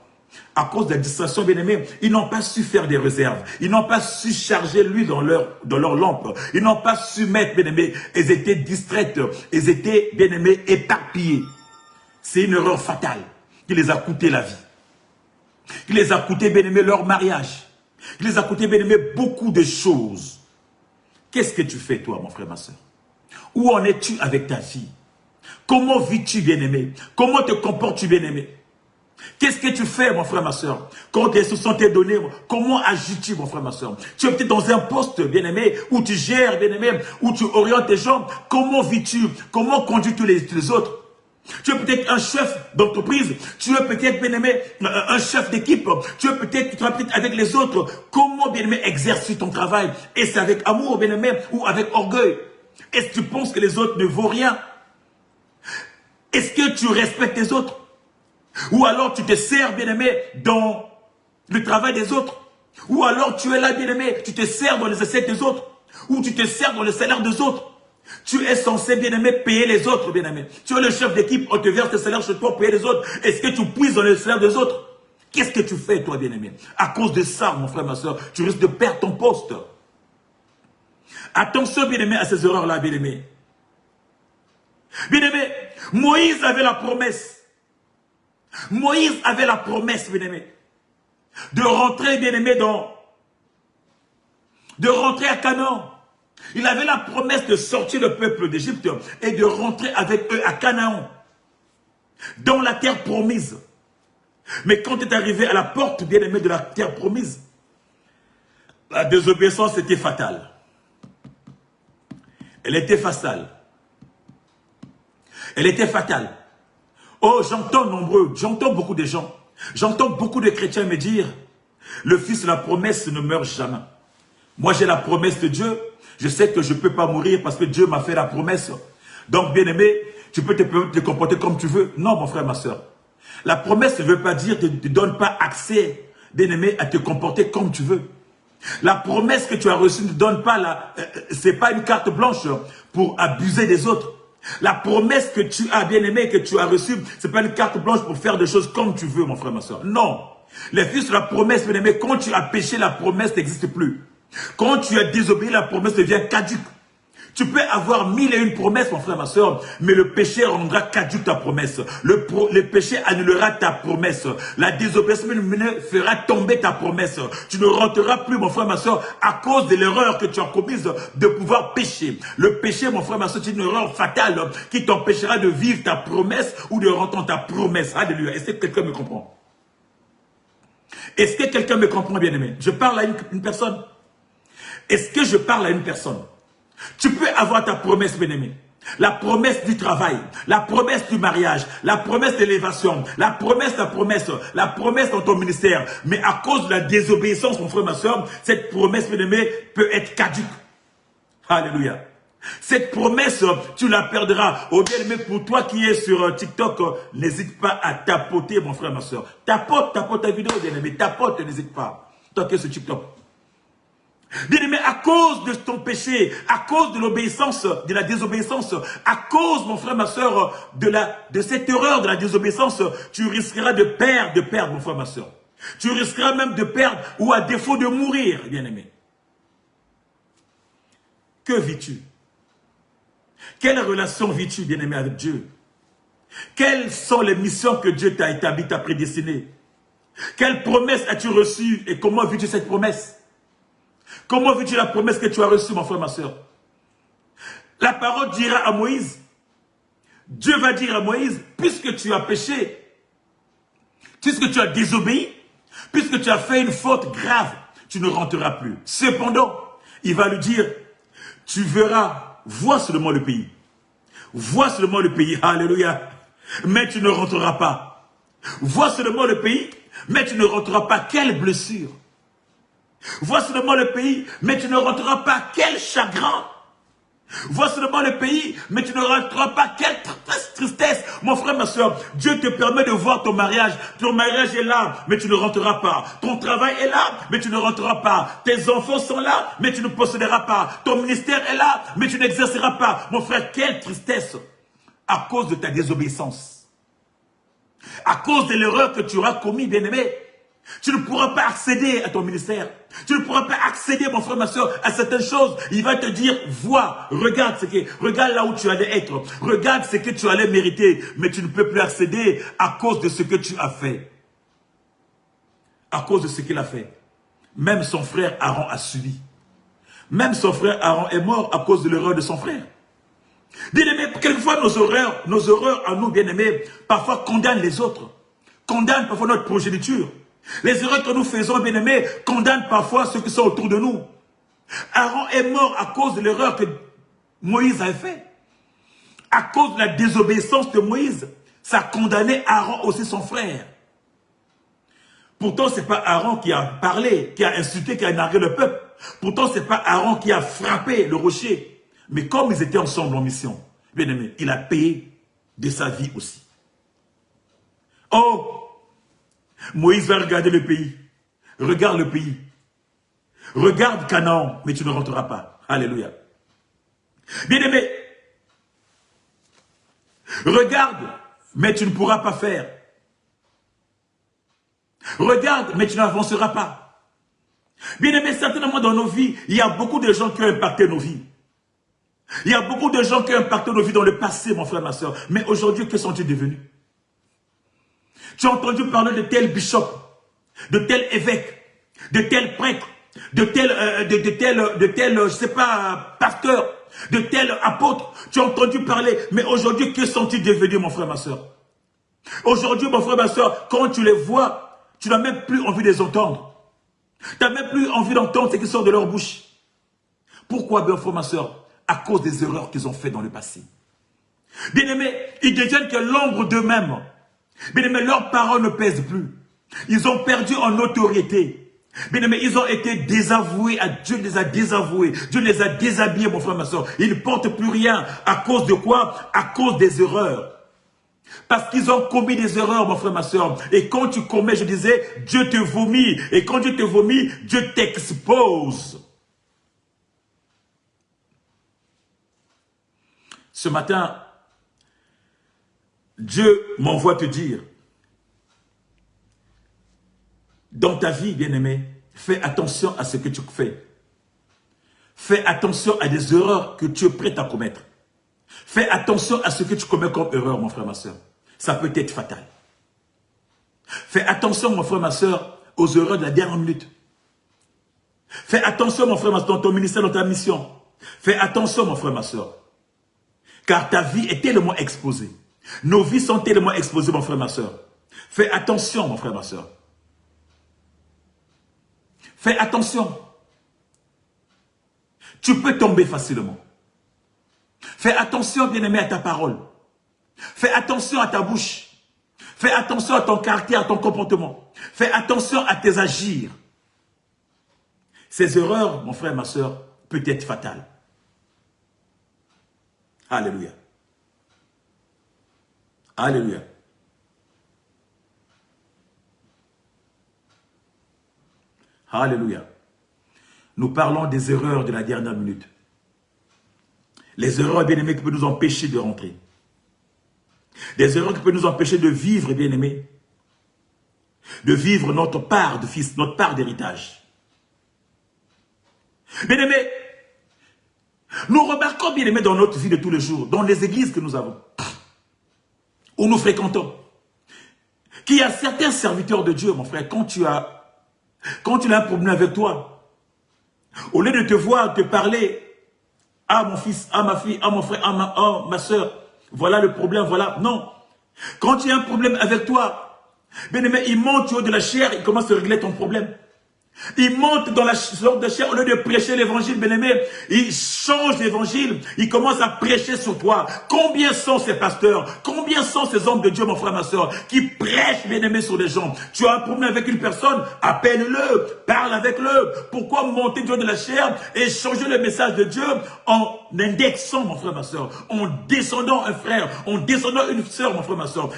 À cause de la distraction, bien-aimés, ils n'ont pas su faire des réserves. Ils n'ont pas su charger l'huile dans leur lampe. Ils n'ont pas su mettre, bien-aimés, ils étaient distraites. Ils étaient, bien-aimés, éparpillés. C'est une erreur fatale qui les a coûté la vie. Qui les a coûté, bien-aimés, leur mariage. Qui les a coûté, bien-aimés, beaucoup de choses. Qu'est-ce que tu fais, toi, mon frère, ma soeur? Où en es-tu avec ta fille? Comment vis-tu, bien-aimé? Comment te comportes-tu, bien-aimé? Qu'est-ce que tu fais, mon frère, ma soeur? Quand tes sous sont donnés, comment agis-tu, mon frère, ma soeur? Tu es peut-être dans un poste, bien-aimé, où tu gères, bien-aimé, où tu orientes tes gens. Comment vis-tu? Comment conduis-tu les autres? Tu es peut-être un chef d'entreprise. Tu es peut-être, bien-aimé, un chef d'équipe. Tu es peut-être avec les autres. Comment, bien-aimé, exerces-tu ton travail? Est-ce c'est avec amour, bien-aimé, ou avec orgueil? Est-ce que tu penses que les autres ne vaut rien? Est-ce que tu respectes les autres? Ou alors tu te sers, bien-aimé, dans le travail des autres. Ou alors tu es là, bien-aimé, tu te sers dans les assiettes des autres. Ou tu te sers dans le salaire des autres. Tu es censé, bien-aimé, payer les autres, bien-aimé. Tu es le chef d'équipe, on te verse tes salaires chez toi pour payer les autres. Est-ce que tu puises dans le salaire des autres? Qu'est-ce que tu fais, toi, bien-aimé? À cause de ça, mon frère, ma soeur, tu risques de perdre ton poste. Attention, bien-aimé, à ces erreurs-là, bien-aimé. Bien-aimé, Moïse avait la promesse. Moïse avait la promesse, bien-aimé, de rentrer, bien-aimé, de rentrer à Canaan. Il avait la promesse de sortir le peuple d'Égypte et de rentrer avec eux à Canaan, dans la terre promise. Mais quand il est arrivé à la porte, bien-aimé, de la terre promise, la désobéissance était fatale. Elle était fatale. Elle était fatale. Oh, j'entends beaucoup de gens, j'entends beaucoup de chrétiens me dire, le fils de la promesse ne meurt jamais. Moi, j'ai la promesse de Dieu. Je sais que je ne peux pas mourir parce que Dieu m'a fait la promesse. Donc, bien-aimé, tu peux te comporter comme tu veux. Non, mon frère, ma soeur. La promesse ne veut pas dire que tu ne te donnes pas accès, bien-aimé, à te comporter comme tu veux. La promesse que tu as reçue ne donne pas c'est pas une carte blanche pour abuser des autres. La promesse que tu as, bien-aimé, que tu as reçue, c'est pas une carte blanche pour faire des choses comme tu veux, mon frère, ma soeur. Non. Les fils de la promesse, bien-aimé, quand tu as péché, la promesse n'existe plus. Quand tu as désobéi, la promesse devient caduque. Tu peux avoir 1001 promesses, mon frère, ma soeur, mais le péché rendra caduque ta promesse. Le péché annulera ta promesse. La désobéissance fera tomber ta promesse. Tu ne rentreras plus, mon frère, ma soeur, à cause de l'erreur que tu as commise de pouvoir pécher. Le péché, mon frère, ma soeur, c'est une erreur fatale qui t'empêchera de vivre ta promesse ou de rentrer dans ta promesse. Alléluia. Est-ce que quelqu'un me comprend? Est-ce que quelqu'un me comprend, bien-aimé? Je parle à une personne. Est-ce que je parle à une personne? Tu peux avoir ta promesse, bien-aimé. La promesse du travail, la promesse du mariage, la promesse d'élévation, la promesse dans ton ministère. Mais à cause de la désobéissance, mon frère, ma soeur, cette promesse, bien-aimé, peut être caduque. Alléluia. Cette promesse, tu la perdras. Oh bien-aimé, pour toi qui es sur TikTok, n'hésite pas à tapoter, mon frère, ma soeur. Tapote ta vidéo, bien-aimé. Tapote, n'hésite pas. Toi qui es sur TikTok. Bien-aimé, à cause de ton péché, à cause de l'obéissance, de la désobéissance, à cause, mon frère, ma soeur, de cette erreur de la désobéissance, tu risqueras de perdre, mon frère, ma soeur. Tu risqueras même de perdre ou à défaut de mourir, bien-aimé. Que vis-tu? Quelle relation vis-tu, bien-aimé, avec Dieu? Quelles sont les missions que Dieu t'a établies, t'a prédestinées? Quelle promesse as-tu reçue et comment vis-tu cette promesse? Comment vis-tu la promesse que tu as reçue, mon frère, ma soeur? La parole dira à Moïse, Dieu va dire à Moïse, puisque tu as péché, puisque tu as désobéi, puisque tu as fait une faute grave, tu ne rentreras plus. Cependant, il va lui dire, tu verras, vois seulement le pays. Vois seulement le pays, alléluia, mais tu ne rentreras pas. Vois seulement le pays, mais tu ne rentreras pas. Quelle blessure! Vois seulement le pays, mais tu ne rentreras pas. Quel chagrin! Vois seulement le pays, mais tu ne rentreras pas. Quelle tristesse! Mon frère, ma soeur, Dieu te permet de voir ton mariage. Ton mariage est là, mais tu ne rentreras pas. Ton travail est là, mais tu ne rentreras pas. Tes enfants sont là, mais tu ne posséderas pas. Ton ministère est là, mais tu n'exerceras pas. Mon frère, quelle tristesse! À cause de ta désobéissance. À cause de l'erreur que tu auras commise, bien-aimé. Tu ne pourras pas accéder à ton ministère. Tu ne pourras pas accéder, mon frère, ma soeur, à certaines choses. Il va te dire, vois, regarde là où tu allais être. Regarde ce que tu allais mériter. Mais tu ne peux plus accéder à cause de ce que tu as fait. À cause de ce qu'il a fait. Même son frère Aaron a subi. Même son frère Aaron est mort à cause de l'erreur de son frère. Bien-aimés, quelquefois nos erreurs à nous, bien-aimés, parfois condamnent les autres. Condamnent parfois notre progéniture. Les erreurs que nous faisons, bien-aimés, condamnent parfois ceux qui sont autour de nous. Aaron est mort à cause de l'erreur que Moïse avait fait. À cause de la désobéissance de Moïse, ça a condamné Aaron aussi, son frère. Pourtant, ce n'est pas Aaron qui a parlé, qui a insulté, qui a nargué le peuple. Pourtant, ce n'est pas Aaron qui a frappé le rocher. Mais comme ils étaient ensemble en mission, bien-aimé, il a payé de sa vie aussi. Oh! Moïse va regarder le pays. Regarde le pays. Regarde Canaan, mais tu ne rentreras pas. Alléluia. Bien-aimé, regarde, mais tu ne pourras pas faire. Regarde, mais tu n'avanceras pas. Bien-aimé, certainement dans nos vies, il y a beaucoup de gens qui ont impacté nos vies. Il y a beaucoup de gens qui ont impacté nos vies dans le passé, mon frère, ma soeur. Mais aujourd'hui, que sont-ils devenus? Tu as entendu parler de tel bishop, de tel évêque, de tel prêtre, de tel, je sais pas, pasteur, de tel apôtre. Tu as entendu parler, mais aujourd'hui, que sont-ils devenus, mon frère, ma soeur? Aujourd'hui, mon frère, ma soeur, quand tu les vois, tu n'as même plus envie de les entendre. Tu n'as même plus envie d'entendre ce qui sort de leur bouche. Pourquoi, mon frère, ma soeur? À cause des erreurs qu'ils ont faites dans le passé. Bien-aimés, ils deviennent que l'ombre d'eux-mêmes. Bien-aimés, leurs paroles ne pèsent plus. Ils ont perdu en notoriété. Bien-aimés, ils ont été désavoués, Dieu les a désavoués, Dieu les a déshabillés, mon frère, ma soeur. Ils ne portent plus rien. À cause de quoi? À cause des erreurs. Parce qu'ils ont commis des erreurs, mon frère, ma soeur. Et quand tu commets, je disais, Dieu te vomit. Et quand Dieu te vomit, Dieu t'expose. Ce matin, Dieu m'envoie te dire, dans ta vie, bien-aimé, fais attention à ce que tu fais. Fais attention à des erreurs que tu es prêt à commettre. Fais attention à ce que tu commets comme erreur, mon frère, ma soeur. Ça peut être fatal. Fais attention, mon frère, ma soeur, aux erreurs de la dernière minute. Fais attention, mon frère, ma soeur, dans ton ministère, dans ta mission. Fais attention, mon frère, ma soeur. Car ta vie est tellement exposée. Nos vies sont tellement exposées, mon frère, ma soeur. Fais attention, mon frère, ma soeur. Fais attention. Tu peux tomber facilement. Fais attention, bien-aimé, à ta parole. Fais attention à ta bouche. Fais attention à ton caractère, à ton comportement. Fais attention à tes agirs. Ces erreurs, mon frère, ma soeur, peuvent être fatales. Alléluia. Alléluia. Alléluia. Nous parlons des erreurs de la dernière minute. Les erreurs, bien-aimés, qui peuvent nous empêcher de rentrer. Des erreurs qui peuvent nous empêcher de vivre, bien-aimés. De vivre notre part de fils, notre part d'héritage. Bien-aimés, nous remarquons, bien-aimés, dans notre vie de tous les jours, dans les églises que nous avons, où nous fréquentons, qu'il y a certains serviteurs de Dieu, mon frère, quand tu as un problème avec toi, au lieu de te voir, te parler, ah mon fils, ah ma fille, ah mon frère, ah ma soeur, voilà le problème, voilà. Non. Quand tu as un problème avec toi, bien aimé, il monte au haut de la chair, il commence à régler ton problème. Il monte dans la sorte de chair, au lieu de prêcher l'évangile, bien-aimé, il change l'évangile, il commence à prêcher sur toi. Combien sont ces pasteurs, combien sont ces hommes de Dieu, mon frère, ma soeur, qui prêchent, bien-aimé, sur les gens? Tu as un problème avec une personne, appelle-le, parle avec le. Pourquoi monter du haut de la chair et changer le message de Dieu en indexant, mon frère, ma soeur, en descendant un frère, en descendant une soeur, mon frère, ma soeur?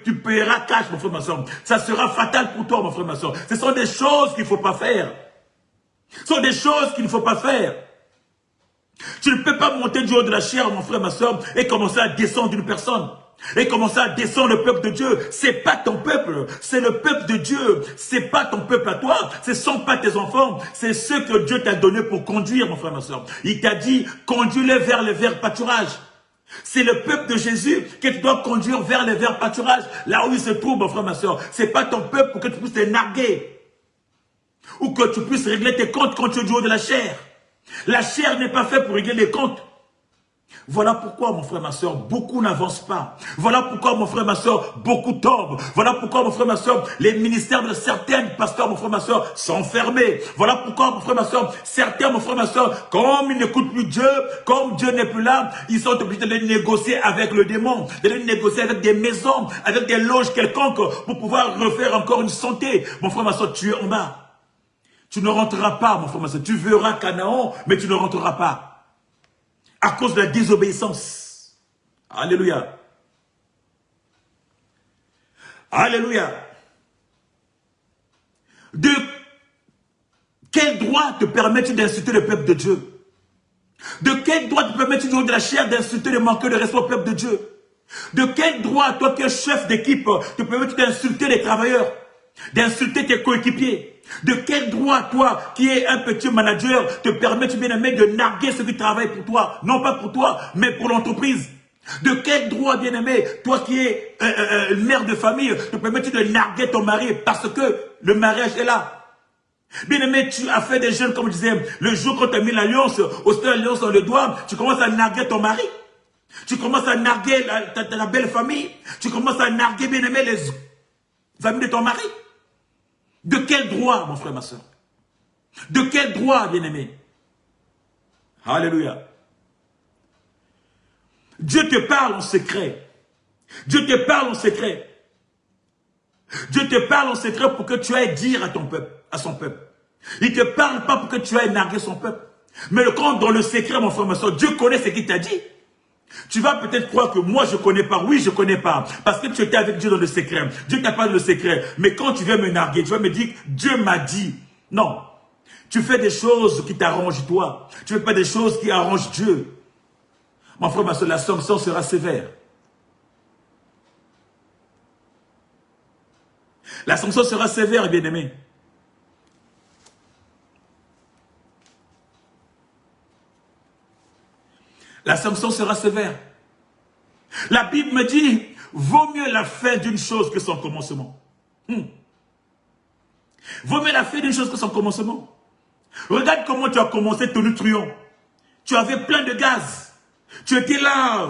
Tu paieras cash, mon frère, ma soeur. Ça sera fatal pour toi, mon frère, ma soeur. Ce sont des choses qu'il ne faut pas faire. Ce sont des choses qu'il ne faut pas faire. Tu ne peux pas monter du haut de la chair, mon frère, ma soeur, et commencer à descendre une personne. Et commencer à descendre le peuple de Dieu. C'est pas ton peuple, c'est le peuple de Dieu. C'est pas ton peuple à toi, ce ne sont pas tes enfants. C'est ceux que Dieu t'a donné pour conduire, mon frère, ma soeur. Il t'a dit, conduis-les vers les verts pâturages. C'est le peuple de Jésus que tu dois conduire vers les verts pâturages. Là où il se trouve, mon frère, ma soeur. C'est pas ton peuple pour que tu puisses les narguer. Ou que tu puisses régler tes comptes quand tu es du haut de la chair. La chair n'est pas faite pour régler les comptes. Voilà pourquoi, mon frère, ma soeur, beaucoup n'avancent pas. Voilà pourquoi, mon frère, ma soeur, beaucoup tombent. Voilà pourquoi, mon frère, ma soeur, les ministères de certains pasteurs, mon frère, ma soeur, sont fermés. Voilà pourquoi, mon frère, ma soeur, certains, mon frère, ma soeur, comme ils n'écoutent plus Dieu, comme Dieu n'est plus là, ils sont obligés de les négocier avec le démon, de les négocier avec des maisons, avec des loges quelconques, pour pouvoir refaire encore une santé. Mon frère, ma soeur, tu es en bas. Tu ne rentreras pas, mon frère, ma soeur. Tu verras Canaan, mais tu ne rentreras pas. À cause de la désobéissance. Alléluia. Alléluia. De quel droit te permets-tu d'insulter le peuple de Dieu? De quel droit te permets-tu de la chair d'insulter, de manquer de respect au peuple de Dieu? De quel droit, toi qui es chef d'équipe, te permets-tu d'insulter les travailleurs, d'insulter tes coéquipiers? De quel droit, toi, qui es un petit manager, te permets-tu, bien-aimé, de narguer ceux qui travaillent pour toi? Non pas pour toi, mais pour l'entreprise. De quel droit, bien-aimé, toi qui es mère de famille, te permets-tu de narguer ton mari parce que le mariage est là? Bien-aimé, tu as fait des jeunes, comme je disais, le jour quand tu as mis l'alliance, au stade de l'alliance dans le doigt, tu commences à narguer ton mari. Tu commences à narguer ta belle famille. Tu commences à narguer, bien-aimé, les amis de ton mari. De quel droit, mon frère, ma soeur? De quel droit, bien-aimé? Alléluia. Dieu te parle en secret. Dieu te parle en secret. Dieu te parle en secret pour que tu ailles dire à ton peuple. à son peuple. Il ne te parle pas pour que tu ailles narguer son peuple. Mais quand dans le secret, mon frère, ma soeur, Dieu connaît ce qu'il t'a dit. Tu vas peut-être croire que moi, je ne connais pas. Oui, je ne connais pas. Parce que tu étais avec Dieu dans le secret. Dieu t'a parlé dans le secret. Mais quand tu viens me narguer, tu vas me dire, Dieu m'a dit. Non. Tu fais des choses qui t'arrangent toi. Tu ne fais pas des choses qui arrangent Dieu. Mon frère, ma soeur, la sanction sera sévère. La sanction sera sévère, bien-aimé. La sanction sera sévère. La Bible me dit, vaut mieux la fin d'une chose que son commencement. Vaut mieux la fin d'une chose que son commencement. Regarde comment tu as commencé ton nutrient. Tu avais plein de gaz. Tu étais là,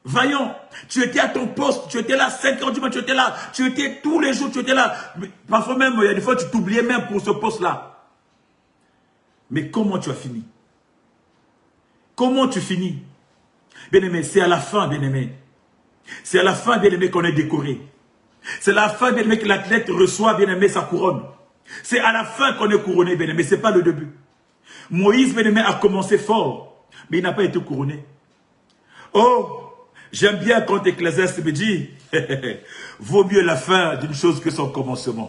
vaillant. Tu étais à ton poste. Tu étais là 5 heures du matin. Tu étais là. Tu étais tous les jours. Tu étais là. Parfois même, il y a des fois, tu t'oubliais même pour ce poste-là. Mais comment tu as fini? Comment tu finis? Bien-aimé, c'est à la fin, bien-aimé. C'est à la fin, bien-aimé, qu'on est décoré. C'est à la fin, bien-aimé, que l'athlète reçoit, bien-aimé, sa couronne. C'est à la fin qu'on est couronné, bien-aimé. Ce n'est pas le début. Moïse, bien-aimé, a commencé fort, mais il n'a pas été couronné. Oh, j'aime bien quand Ecclésiaste me dit, vaut mieux la fin d'une chose que son commencement.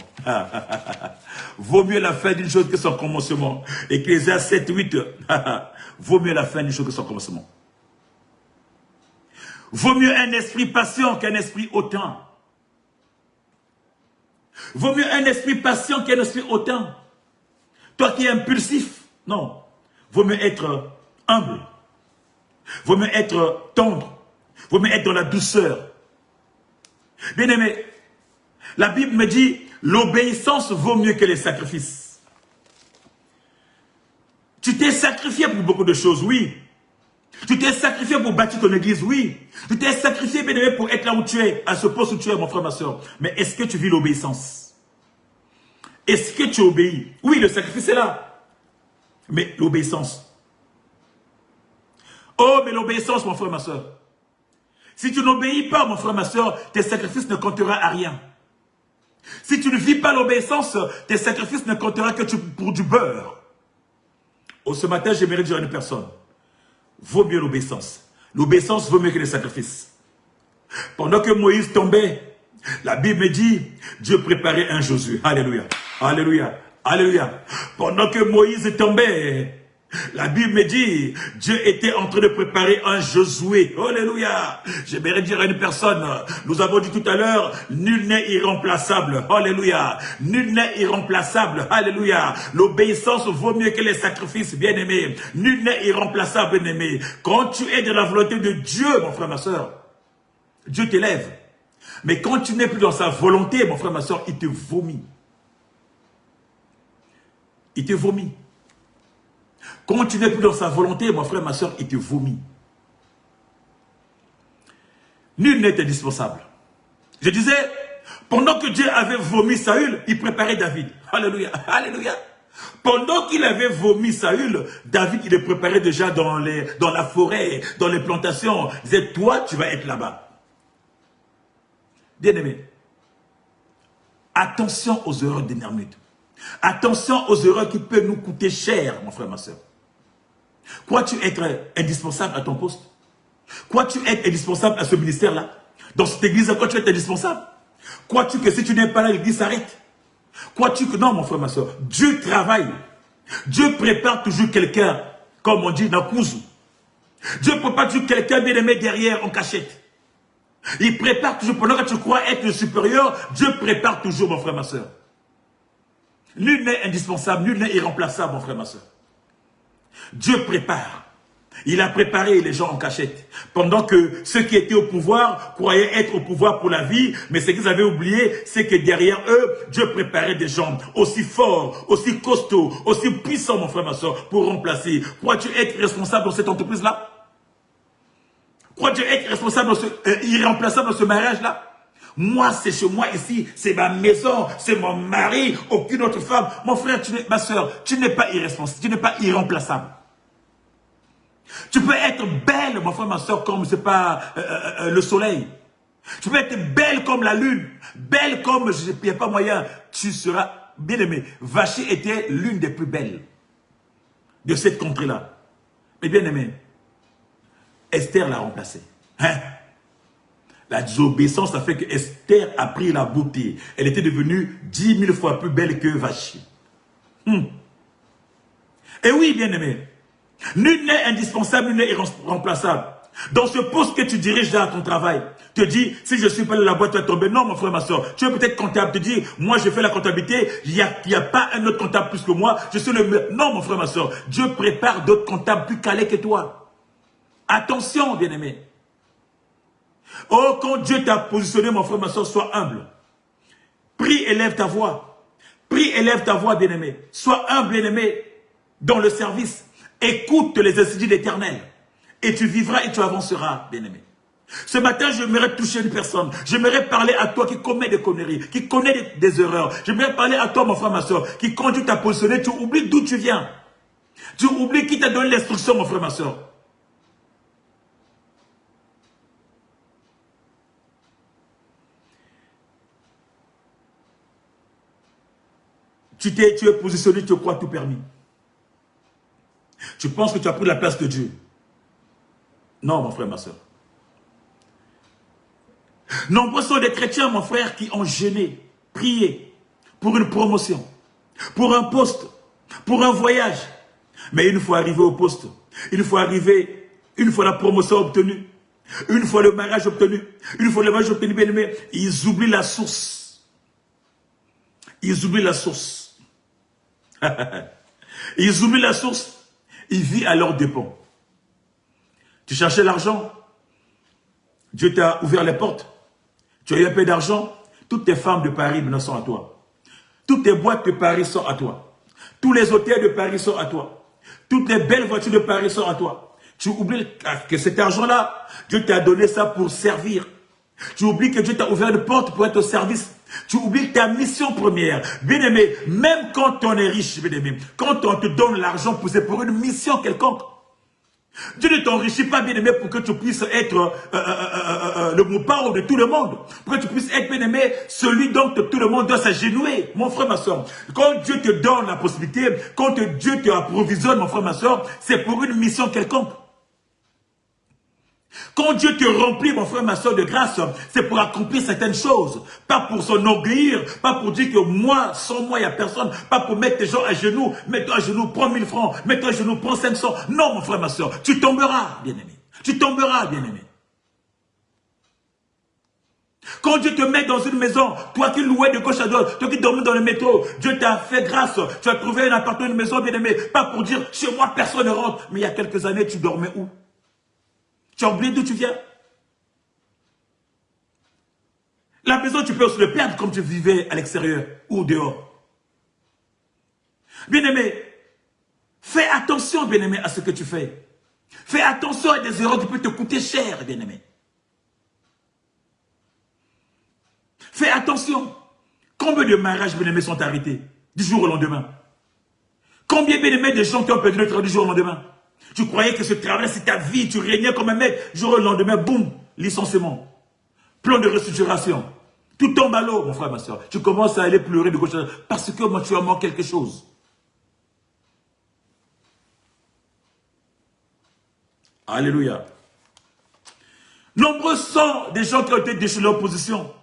Vaut mieux la fin d'une chose que son commencement. Ecclésiaste 7, 8. Vaut mieux la fin d'une chose que son commencement. Vaut mieux un esprit patient qu'un esprit hautain. Vaut mieux un esprit patient qu'un esprit hautain. Toi qui es impulsif, non. Vaut mieux être humble. Vaut mieux être tendre. Vaut mieux être dans la douceur. Bien aimé, la Bible me dit, l'obéissance vaut mieux que les sacrifices. Tu t'es sacrifié pour beaucoup de choses, oui. Tu t'es sacrifié pour bâtir ton église, oui. Tu t'es sacrifié, bien aimé, pour être là où tu es, à ce poste où tu es, mon frère, ma soeur. Mais est-ce que tu vis l'obéissance? Est-ce que tu obéis? Oui, le sacrifice est là. Mais l'obéissance. Oh, mais l'obéissance, mon frère, ma soeur. Si tu n'obéis pas, mon frère, ma soeur, tes sacrifices ne compteront à rien. Si tu ne vis pas l'obéissance, tes sacrifices ne compteront que pour du beurre. Oh, ce matin, j'aimerais dire à une personne, vaut mieux l'obéissance. L'obéissance vaut mieux que les sacrifices. Pendant que Moïse tombait, la Bible me dit, Dieu préparait un Josué. Alléluia. Alléluia. Alléluia. Pendant que Moïse tombait, la Bible me dit, Dieu était en train de préparer un Josué. Alléluia. J'aimerais dire à une personne, nous avons dit tout à l'heure, nul n'est irremplaçable. Alléluia. Nul n'est irremplaçable. Alléluia. L'obéissance vaut mieux que les sacrifices, bien-aimés. Nul n'est irremplaçable, bien-aimé. Quand tu es de la volonté de Dieu, mon frère, ma soeur, Dieu t'élève. Mais quand tu n'es plus dans sa volonté, mon frère, ma soeur, il te vomit. Il te vomit. Quand tu n'es plus dans sa volonté, mon frère, ma soeur, il te vomit. Nul n'est indispensable. Je disais, pendant que Dieu avait vomi Saül, il préparait David. Alléluia, alléluia. Pendant qu'il avait vomi Saül, David, il le préparait déjà dans la forêt, dans les plantations. Il disait, toi, tu vas être là-bas. Bien-aimé, attention aux erreurs dernière minute. Attention aux erreurs qui peuvent nous coûter cher, mon frère, ma soeur. Crois-tu être indispensable à ton poste? Crois-tu être indispensable à ce ministère-là? Dans cette église, crois-tu être indispensable? Crois-tu que si tu n'es pas là, l'église s'arrête? Crois-tu que non, mon frère, ma soeur? Dieu travaille. Dieu prépare toujours quelqu'un, comme on dit dans Kouzou. Dieu prépare toujours quelqu'un bien aimé derrière en cachette. Il prépare toujours, pendant que tu crois être le supérieur, Dieu prépare toujours, mon frère, ma soeur. Nul n'est indispensable, nul n'est irremplaçable, mon frère, ma soeur. Dieu prépare. Il a préparé les gens en cachette. Pendant que ceux qui étaient au pouvoir croyaient être au pouvoir pour la vie, mais ce qu'ils avaient oublié, c'est que derrière eux, Dieu préparait des gens aussi forts, aussi costauds, aussi puissants, mon frère, ma soeur, pour remplacer. Crois-tu être responsable dans cette entreprise-là? Crois-tu être responsable, irremplaçable dans ce mariage-là? Moi, c'est chez moi ici, c'est ma maison, c'est mon mari, aucune autre femme. Mon frère, ma soeur, tu n'es pas irresponsable, tu n'es pas irremplaçable. Tu peux être belle, mon frère, ma soeur, comme, c'est pas le soleil. Tu peux être belle comme la lune, belle comme, il n'y a pas moyen. Tu seras bien-aimé, Vachy était l'une des plus belles de cette contrée-là. Mais bien-aimé, Esther l'a remplacée. Hein? La désobéissance a fait que Esther a pris la beauté. Elle était devenue 10 000 fois plus belle que Vachy. Et oui, bien-aimé, nul n'est indispensable, nul n'est irremplaçable. Dans ce poste que tu diriges là à ton travail, te dis, si je suis pas là, la boîte va tomber. Non, mon frère, ma soeur, tu es peut-être comptable, te dis, moi je fais la comptabilité, il n'y a pas un autre comptable plus que moi, je suis le meilleur. Non, mon frère, ma soeur, Dieu prépare d'autres comptables plus calés que toi. Attention, bien-aimé. Oh, quand Dieu t'a positionné, mon frère, ma soeur, sois humble. Prie, élève ta voix. Prie, élève ta voix, bien-aimé. Sois humble, bien-aimé, dans le service. Écoute les insidies de l'Éternel. Et tu vivras et tu avanceras, bien-aimé. Ce matin, j'aimerais toucher une personne. J'aimerais parler à toi qui commet des conneries, qui connaît des erreurs. J'aimerais parler à toi, mon frère, ma soeur, qui quand Dieu t'a positionné, tu oublies d'où tu viens. Tu oublies qui t'a donné l'instruction, mon frère, ma soeur. Tu es positionné, tu crois tout permis. Tu penses que tu as pris la place de Dieu. Non, mon frère, ma soeur. Nombreux sont des chrétiens, mon frère, qui ont jeûné, prié pour une promotion, pour un poste, pour un voyage. Mais une fois arrivé au poste, une fois la promotion obtenue, une fois le mariage obtenu, une fois le mariage obtenu, bien aimé, ils oublient la source. Ils oublient la source. Ils oublient la source. Ils vivent à leurs dépens. Tu cherchais l'argent. Dieu t'a ouvert les portes. Tu as eu un peu d'argent. Toutes tes femmes de Paris maintenant sont à toi. Toutes tes boîtes de Paris sont à toi. Tous les hôtels de Paris sont à toi. Toutes les belles voitures de Paris sont à toi. Tu oublies que cet argent-là, Dieu t'a donné ça pour servir. Tu oublies que Dieu t'a ouvert une porte pour être au service. Tu oublies ta mission première. Bien-aimé, même quand on est riche, bien-aimé, quand on te donne l'argent, c'est pour une mission quelconque. Dieu ne t'enrichit pas, bien-aimé, pour que tu puisses être le mot-parole de tout le monde. Pour que tu puisses être, bien-aimé, celui dont tout le monde doit s'agenouiller. Mon frère, ma soeur, quand Dieu te donne la possibilité, quand Dieu te approvisionne, mon frère, ma soeur, c'est pour une mission quelconque. Quand Dieu te remplit, mon frère, ma soeur, de grâce, c'est pour accomplir certaines choses. Pas pour s'enorgueillir, pas pour dire que moi, sans moi, il n'y a personne. Pas pour mettre les gens à genoux. Mets-toi à genoux, prends 1000 francs. Mets-toi à genoux, prends 500. Non, mon frère, ma soeur, tu tomberas, bien-aimé. Tu tomberas, bien-aimé. Quand Dieu te met dans une maison, toi qui louais de gauche à droite, toi qui dormais dans le métro, Dieu t'a fait grâce. Tu as trouvé un appartement, une maison, bien-aimé. Pas pour dire, chez moi, personne ne rentre. Mais il y a quelques années, tu dormais où? Tu as oublié d'où tu viens? La maison, tu peux aussi le perdre comme tu vivais à l'extérieur ou dehors. Bien-aimé, fais attention, bien-aimé, à ce que tu fais. Fais attention à des erreurs qui peuvent te coûter cher, bien-aimé. Fais attention. Combien de mariages, bien-aimés, sont arrêtés du jour au lendemain? Combien, bien-aimés, de gens qui ont perdu le travail du jour au lendemain? Tu croyais que ce travail, c'est ta vie, tu régnais comme un mec, du jour au lendemain, boum, licenciement. Plan de restructuration. Tout tombe à l'eau, mon frère, ma soeur. Tu commences à aller pleurer de gauche à droite parce que moi, tu as manqué quelque chose. Alléluia. Nombreux sont des gens qui ont été déchus de leur position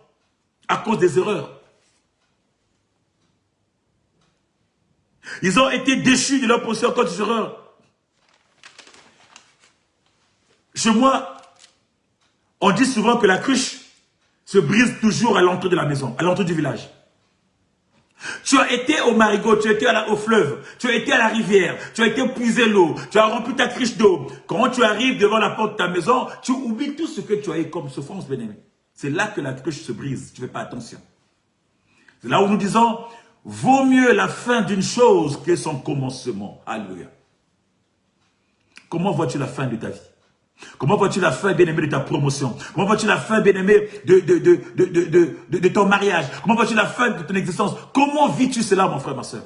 à cause des erreurs. Ils ont été déchus de leur position à cause des erreurs. Chez moi, on dit souvent que la cruche se brise toujours à l'entrée de la maison, à l'entrée du village. Tu as été au marigot, tu as été au fleuve, tu as été à la rivière, tu as été puiser l'eau, tu as rempli ta cruche d'eau. Quand tu arrives devant la porte de ta maison, tu oublies tout ce que tu as eu comme souffrance, bien-aimé. C'est là que la cruche se brise, tu ne fais pas attention. C'est là où nous disons, vaut mieux la fin d'une chose que son commencement. Alléluia. Comment vois-tu la fin de ta vie? Comment vois-tu la fin, bien-aimé, de ta promotion? Comment vois-tu la fin, bien-aimé, de ton mariage? Comment vois-tu la fin de ton existence? Comment vis-tu cela, mon frère, ma soeur?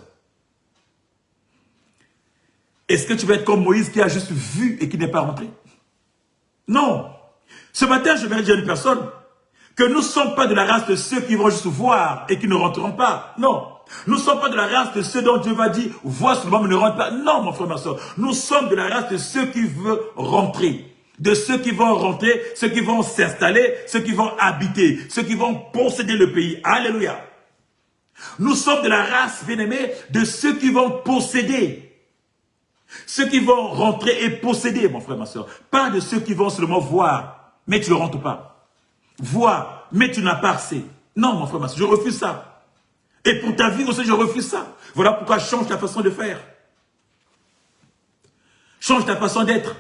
Est-ce que tu vas être comme Moïse qui a juste vu et qui n'est pas rentré? Non. Ce matin, je vais dire à une personne que nous ne sommes pas de la race de ceux qui vont juste voir et qui ne rentreront pas. Non. Nous ne sommes pas de la race de ceux dont Dieu va dire, vois seulement, mais ne rentre pas. Non, mon frère, ma soeur. Nous sommes de la race de ceux qui veulent rentrer. De ceux qui vont rentrer, ceux qui vont s'installer, ceux qui vont habiter, ceux qui vont posséder le pays. Alléluia. Nous sommes de la race, bien-aimée, de ceux qui vont posséder. Ceux qui vont rentrer et posséder, mon frère, ma soeur. Pas de ceux qui vont seulement voir, mais tu ne rentres pas. Voir, mais tu n'as pas assez. Non, mon frère, ma soeur, je refuse ça. Et pour ta vie aussi, je refuse ça. Voilà pourquoi change ta façon de faire. Change ta façon d'être.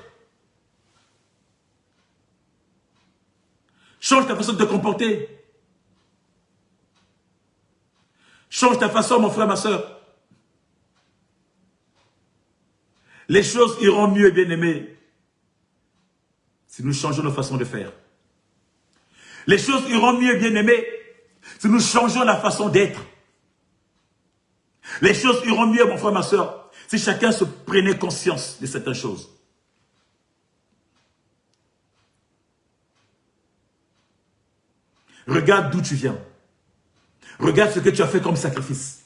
Change ta façon de te comporter. Change ta façon, mon frère, ma soeur. Les choses iront mieux, bien-aimés, si nous changeons nos façons de faire. Les choses iront mieux, bien-aimés, si nous changeons la façon d'être. Les choses iront mieux, mon frère, ma soeur, si chacun se prenait conscience de certaines choses. Regarde d'où tu viens. Regarde ce que tu as fait comme sacrifice.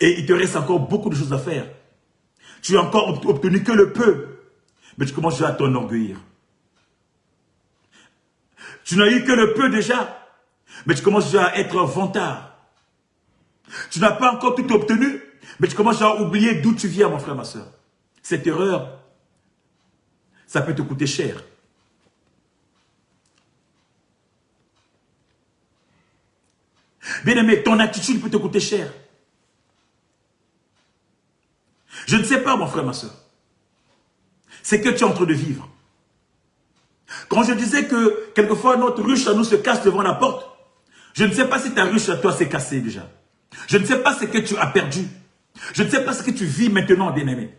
Et il te reste encore beaucoup de choses à faire. Tu n'as encore obtenu que le peu. Mais tu commences déjà à t'enorgueillir. Tu n'as eu que le peu déjà. Mais tu commences déjà à être vantard. Tu n'as pas encore tout obtenu. Mais tu commences déjà à oublier d'où tu viens, mon frère, ma soeur. Cette erreur, ça peut te coûter cher. Bien-aimé, ton attitude peut te coûter cher. Je ne sais pas, mon frère, ma soeur. C'est que tu es en train de vivre. Quand je disais que quelquefois notre ruche à nous se casse devant la porte, je ne sais pas si ta ruche à toi s'est cassée déjà. Je ne sais pas ce que tu as perdu. Je ne sais pas ce que tu vis maintenant, bien-aimé.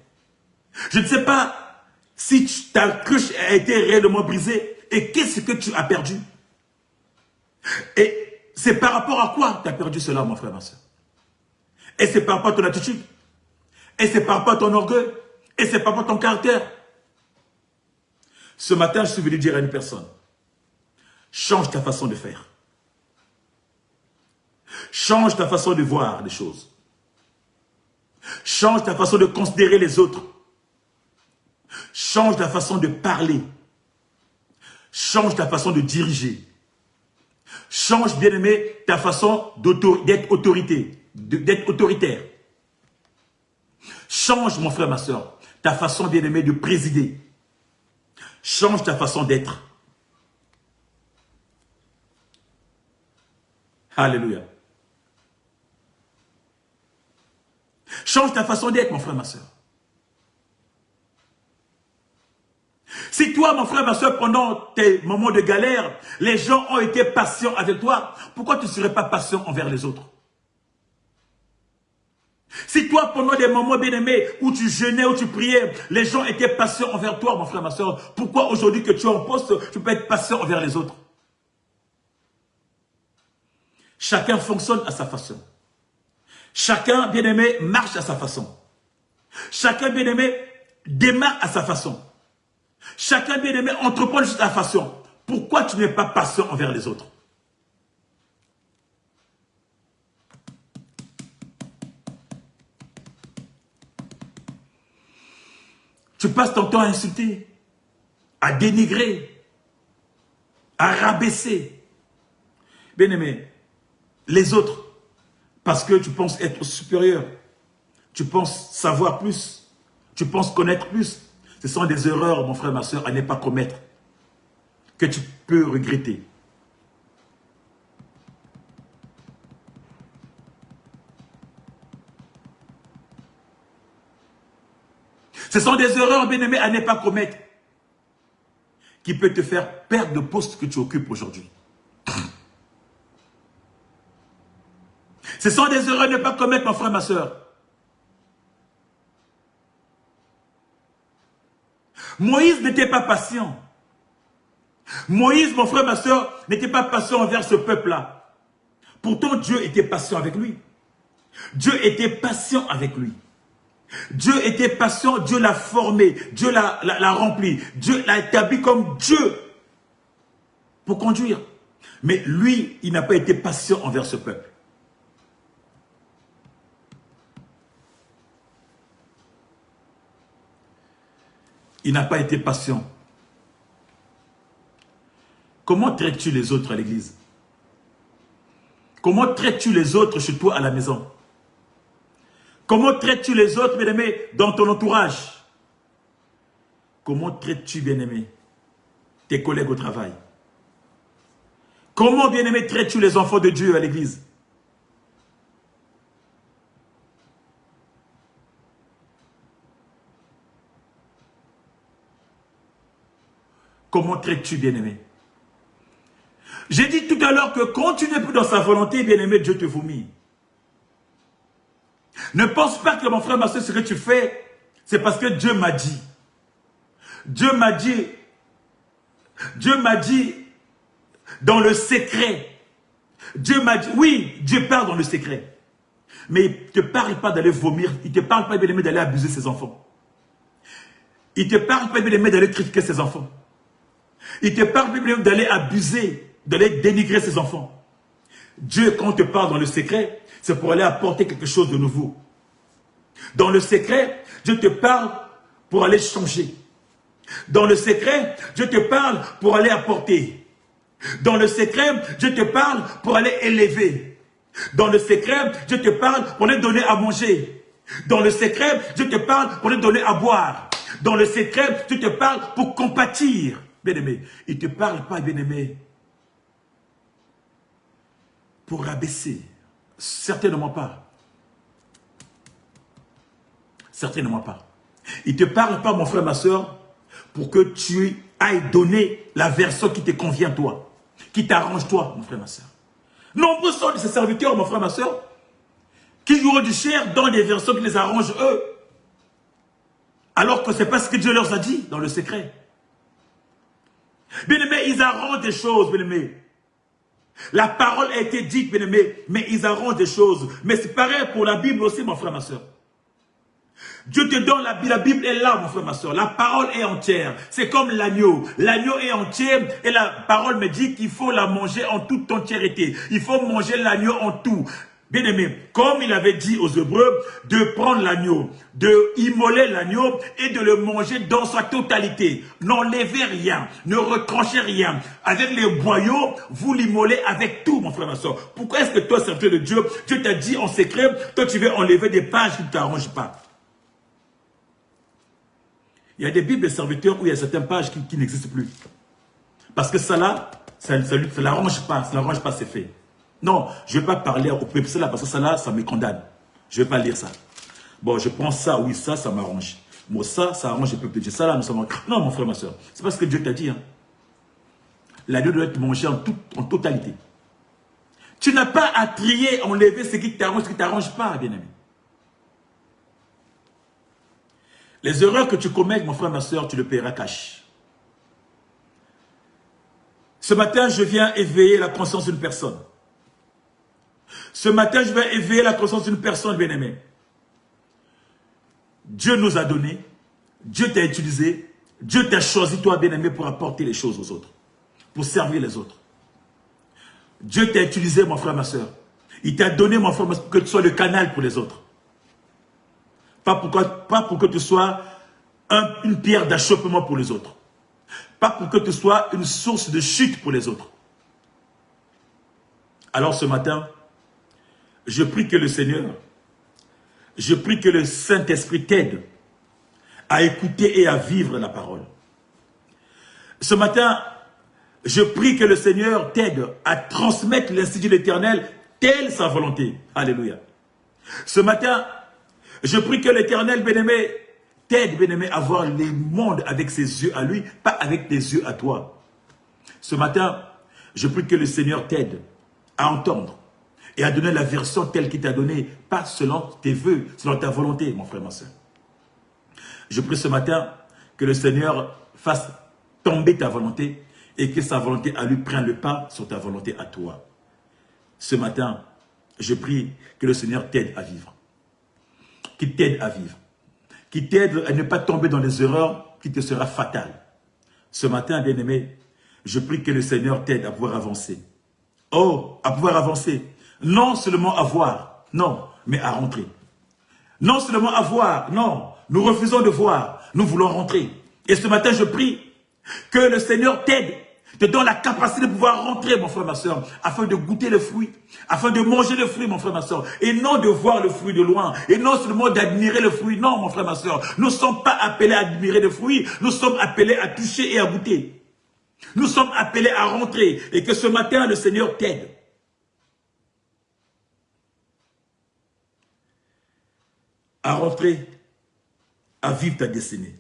Je ne sais pas si ta ruche a été réellement brisée et qu'est-ce que tu as perdu. Et c'est par rapport à quoi tu as perdu cela, mon frère, ma soeur? Et c'est par rapport à ton attitude. Et c'est par rapport à ton orgueil. Et c'est par rapport à ton caractère. Ce matin, je suis venu dire à une personne, change ta façon de faire. Change ta façon de voir les choses. Change ta façon de considérer les autres. Change ta façon de parler. Change ta façon de diriger. Change, bien-aimé, ta façon d'être autoritaire. Change, mon frère, ma soeur, ta façon, bien-aimé, de présider. Change ta façon d'être. Alléluia. Change ta façon d'être, mon frère, ma soeur. Si toi, mon frère, ma soeur, pendant tes moments de galère, les gens ont été patients avec toi, pourquoi tu ne serais pas patient envers les autres? Si toi, pendant des moments bien-aimés, où tu jeûnais, où tu priais, les gens étaient patients envers toi, mon frère, ma soeur, pourquoi aujourd'hui que tu es en poste, tu peux être patient envers les autres? Chacun fonctionne à sa façon. Chacun, bien-aimé, marche à sa façon. Chacun, bien-aimé, démarre à sa façon. Chacun, bien-aimé, entreprend de sa façon. Pourquoi tu n'es pas patient envers les autres? Tu passes ton temps à insulter, à dénigrer, à rabaisser. Bien-aimé, les autres, parce que tu penses être supérieur, tu penses savoir plus, tu penses connaître plus. Ce sont des erreurs, mon frère, ma soeur, à ne pas commettre, que tu peux regretter. Ce sont des erreurs, bien-aimés, à ne pas commettre, qui peut te faire perdre le poste que tu occupes aujourd'hui. Ce sont des erreurs à ne pas commettre, mon frère, ma soeur. Moïse n'était pas patient. Moïse, mon frère, ma soeur, n'était pas patient envers ce peuple-là. Pourtant, Dieu était patient avec lui. Dieu était patient avec lui. Dieu était patient, Dieu l'a formé, Dieu l'a rempli, Dieu l'a établi comme Dieu pour conduire. Mais lui, il n'a pas été patient envers ce peuple. Il n'a pas été patient. Comment traites-tu les autres à l'église? Comment traites-tu les autres chez toi à la maison? Comment traites-tu les autres, bien-aimés, dans ton entourage? Comment traites-tu, bien-aimé, tes collègues au travail? Comment, bien-aimé, traites-tu les enfants de Dieu à l'église? Comment traites-tu, bien-aimé? J'ai dit tout à l'heure que quand tu n'es plus dans sa volonté, bien-aimé, Dieu te vomit. Ne pense pas que mon frère, ma soeur, ce que tu fais, c'est parce que Dieu m'a dit. Dieu m'a dit dans le secret. Dieu m'a dit, oui, Dieu parle dans le secret. Mais il ne te parle pas d'aller vomir, il ne te parle pas, bien-aimé, d'aller abuser ses enfants. Il ne te parle pas, bien-aimé, d'aller critiquer ses enfants. Il te parle, bien-aimé, d'aller abuser, d'aller dénigrer ses enfants. Dieu, quand on te parle dans le secret, c'est pour aller apporter quelque chose de nouveau. Dans le secret, Dieu te parle pour aller changer. Dans le secret, Dieu te parle pour aller apporter. Dans le secret, Dieu te parle pour aller élever. Dans le secret, Dieu te parle pour aller donner à manger. Dans le secret, Dieu te parle pour aller donner à boire. Dans le secret, Dieu te parle pour compatir. Bien-aimé, il ne te parle pas, bien-aimé, pour rabaisser. Certainement pas. Certainement pas. Il ne te parle pas, mon frère, ma soeur, pour que tu ailles donner la version qui te convient, toi. Qui t'arrange, toi, mon frère, ma soeur. Nombreux sont de ces serviteurs, mon frère, ma soeur, qui jouent du cher dans des versions qui les arrangent, eux. Alors que ce n'est pas ce que Dieu leur a dit dans le secret. Bien-aimé, ils arrangent des choses, bien-aimé. La parole a été dite, bien-aimé, mais ils arrangent des choses. Mais c'est pareil pour la Bible aussi, mon frère, ma soeur. Dieu te donne la Bible est là, mon frère, ma soeur. La parole est entière. C'est comme l'agneau. L'agneau est entier et la parole me dit qu'il faut la manger en toute entièreté. Il faut manger l'agneau en tout. Bien aimé, comme il avait dit aux Hébreux, de prendre l'agneau, de immoler l'agneau et de le manger dans sa totalité. N'enlevez rien, ne retranchez rien. Avec les boyaux, vous l'immolez avec tout, mon frère, ma soeur. Pourquoi est-ce que toi, serviteur de Dieu, Dieu t'a dit en secret, toi tu veux enlever des pages qui ne t'arrangent pas? Il y a des bibles de serviteurs où il y a certaines pages qui n'existent plus. Parce que ça là, ça ne l'arrange pas, ses faits. Non, je ne vais pas parler au peuple là parce que ça là, ça me condamne. Je ne vais pas lire ça. Bon, je prends ça, oui, ça m'arrange. Bon, ça arrange le peuple de Dieu. Ça là, nous sommes... Non, mon frère, ma soeur, c'est parce que Dieu t'a dit. Hein. L'agneau doit être mangé en totalité. Tu n'as pas à trier, enlever ce qui t'arrange, ce qui ne t'arrange pas, bien-aimé. Les erreurs que tu commets, mon frère, ma soeur, tu le paieras cash. Ce matin, je viens éveiller la conscience d'une personne. Ce matin, je vais éveiller la conscience d'une personne, bien-aimée. Dieu nous a donné, Dieu t'a utilisé, Dieu t'a choisi, toi, bien-aimé, pour apporter les choses aux autres, pour servir les autres. Dieu t'a utilisé, mon frère, ma soeur. Il t'a donné, mon frère, ma soeur, pour que tu sois le canal pour les autres. Pas pour que tu sois une pierre d'achoppement pour les autres. Pas pour que tu sois une source de chute pour les autres. Alors ce matin, je prie que le Seigneur, je prie que le Saint-Esprit t'aide à écouter et à vivre la parole. Ce matin, je prie que le Seigneur t'aide à transmettre l'Institut de l'Éternel telle sa volonté. Alléluia. Ce matin, je prie que l'Éternel, bien-aimé, t'aide, bien-aimé, à voir le monde avec ses yeux à lui, pas avec tes yeux à toi. Ce matin, je prie que le Seigneur t'aide à entendre et à donner la version telle qu'il t'a donnée, pas selon tes vœux, selon ta volonté, mon frère, ma soeur. Je prie ce matin que le Seigneur fasse tomber ta volonté et que sa volonté à lui prenne le pas sur ta volonté à toi. Ce matin, je prie que le Seigneur t'aide à vivre. Qu'il t'aide à vivre. Qu'il t'aide à ne pas tomber dans les erreurs qui te sera fatales. Ce matin, bien-aimé, je prie que le Seigneur t'aide à pouvoir avancer. Oh, à pouvoir avancer. Non seulement à voir, non, mais à rentrer. Non seulement à voir, non, nous refusons de voir, nous voulons rentrer. Et ce matin, je prie que le Seigneur t'aide, te donne la capacité de pouvoir rentrer, mon frère, ma soeur, afin de goûter le fruit, afin de manger le fruit, mon frère, ma soeur, et non de voir le fruit de loin, et non seulement d'admirer le fruit. Non, mon frère, ma soeur, nous ne sommes pas appelés à admirer le fruit, nous sommes appelés à toucher et à goûter. Nous sommes appelés à rentrer, et que ce matin, le Seigneur t'aide. À rentrer, à vivre ta destinée.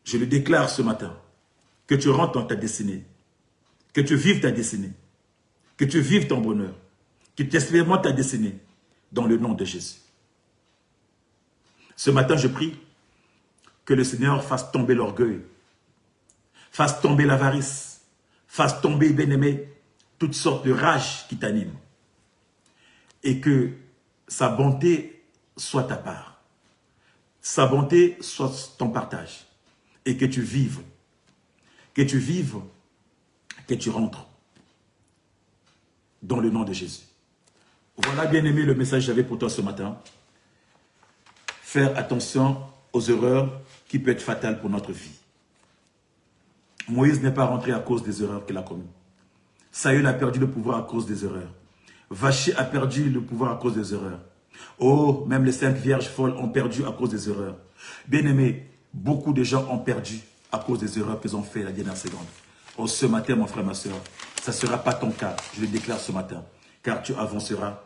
Je le déclare ce matin, que tu rentres dans ta destinée, que tu vives ta destinée, que tu vives ton bonheur, que tu expérimentes ta destinée dans le nom de Jésus. Ce matin, je prie que le Seigneur fasse tomber l'orgueil, fasse tomber l'avarice, fasse tomber, bien-aimé, toutes sortes de rages qui t'animent et que sa bonté soit ta part, sa bonté soit ton partage. Et que tu vives, que tu rentres dans le nom de Jésus. Voilà, bien-aimé, le message que j'avais pour toi ce matin. Faire attention aux erreurs qui peuvent être fatales pour notre vie. Moïse n'est pas rentré à cause des erreurs qu'il a commises. Saül a perdu le pouvoir à cause des erreurs. Vaché a perdu le pouvoir à cause des erreurs. Oh, même les 5 vierges folles ont perdu à cause des erreurs. Bien-aimé, beaucoup de gens ont perdu à cause des erreurs qu'ils ont faites la dernière seconde. Oh, ce matin, mon frère, ma soeur, ça ne sera pas ton cas. Je le déclare ce matin. Car tu avanceras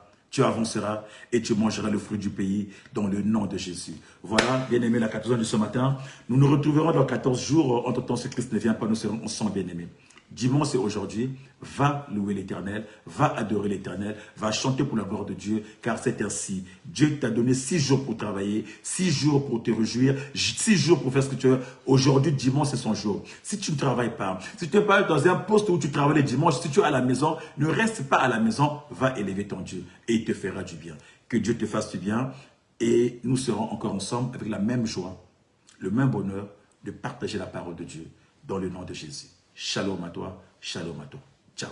et tu mangeras le fruit du pays dans le nom de Jésus. Voilà, bien-aimé, la 14e de ce matin. Nous nous retrouverons dans 14 jours. Entre-temps, si Christ ne vient pas, nous serons ensemble, bien-aimés. Dimanche et aujourd'hui, va louer l'Éternel, va adorer l'Éternel, va chanter pour la gloire de Dieu, car c'est ainsi. Dieu t'a donné 6 jours pour travailler, 6 jours pour te réjouir, 6 jours pour faire ce que tu veux. Aujourd'hui, dimanche, c'est son jour. Si tu ne travailles pas, si tu n'es pas dans un poste où tu travailles le dimanche, si tu es à la maison, ne reste pas à la maison, va élever ton Dieu et il te fera du bien. Que Dieu te fasse du bien et nous serons encore ensemble avec la même joie, le même bonheur de partager la parole de Dieu dans le nom de Jésus. Shalom à toi, shalom à toi. Ciao.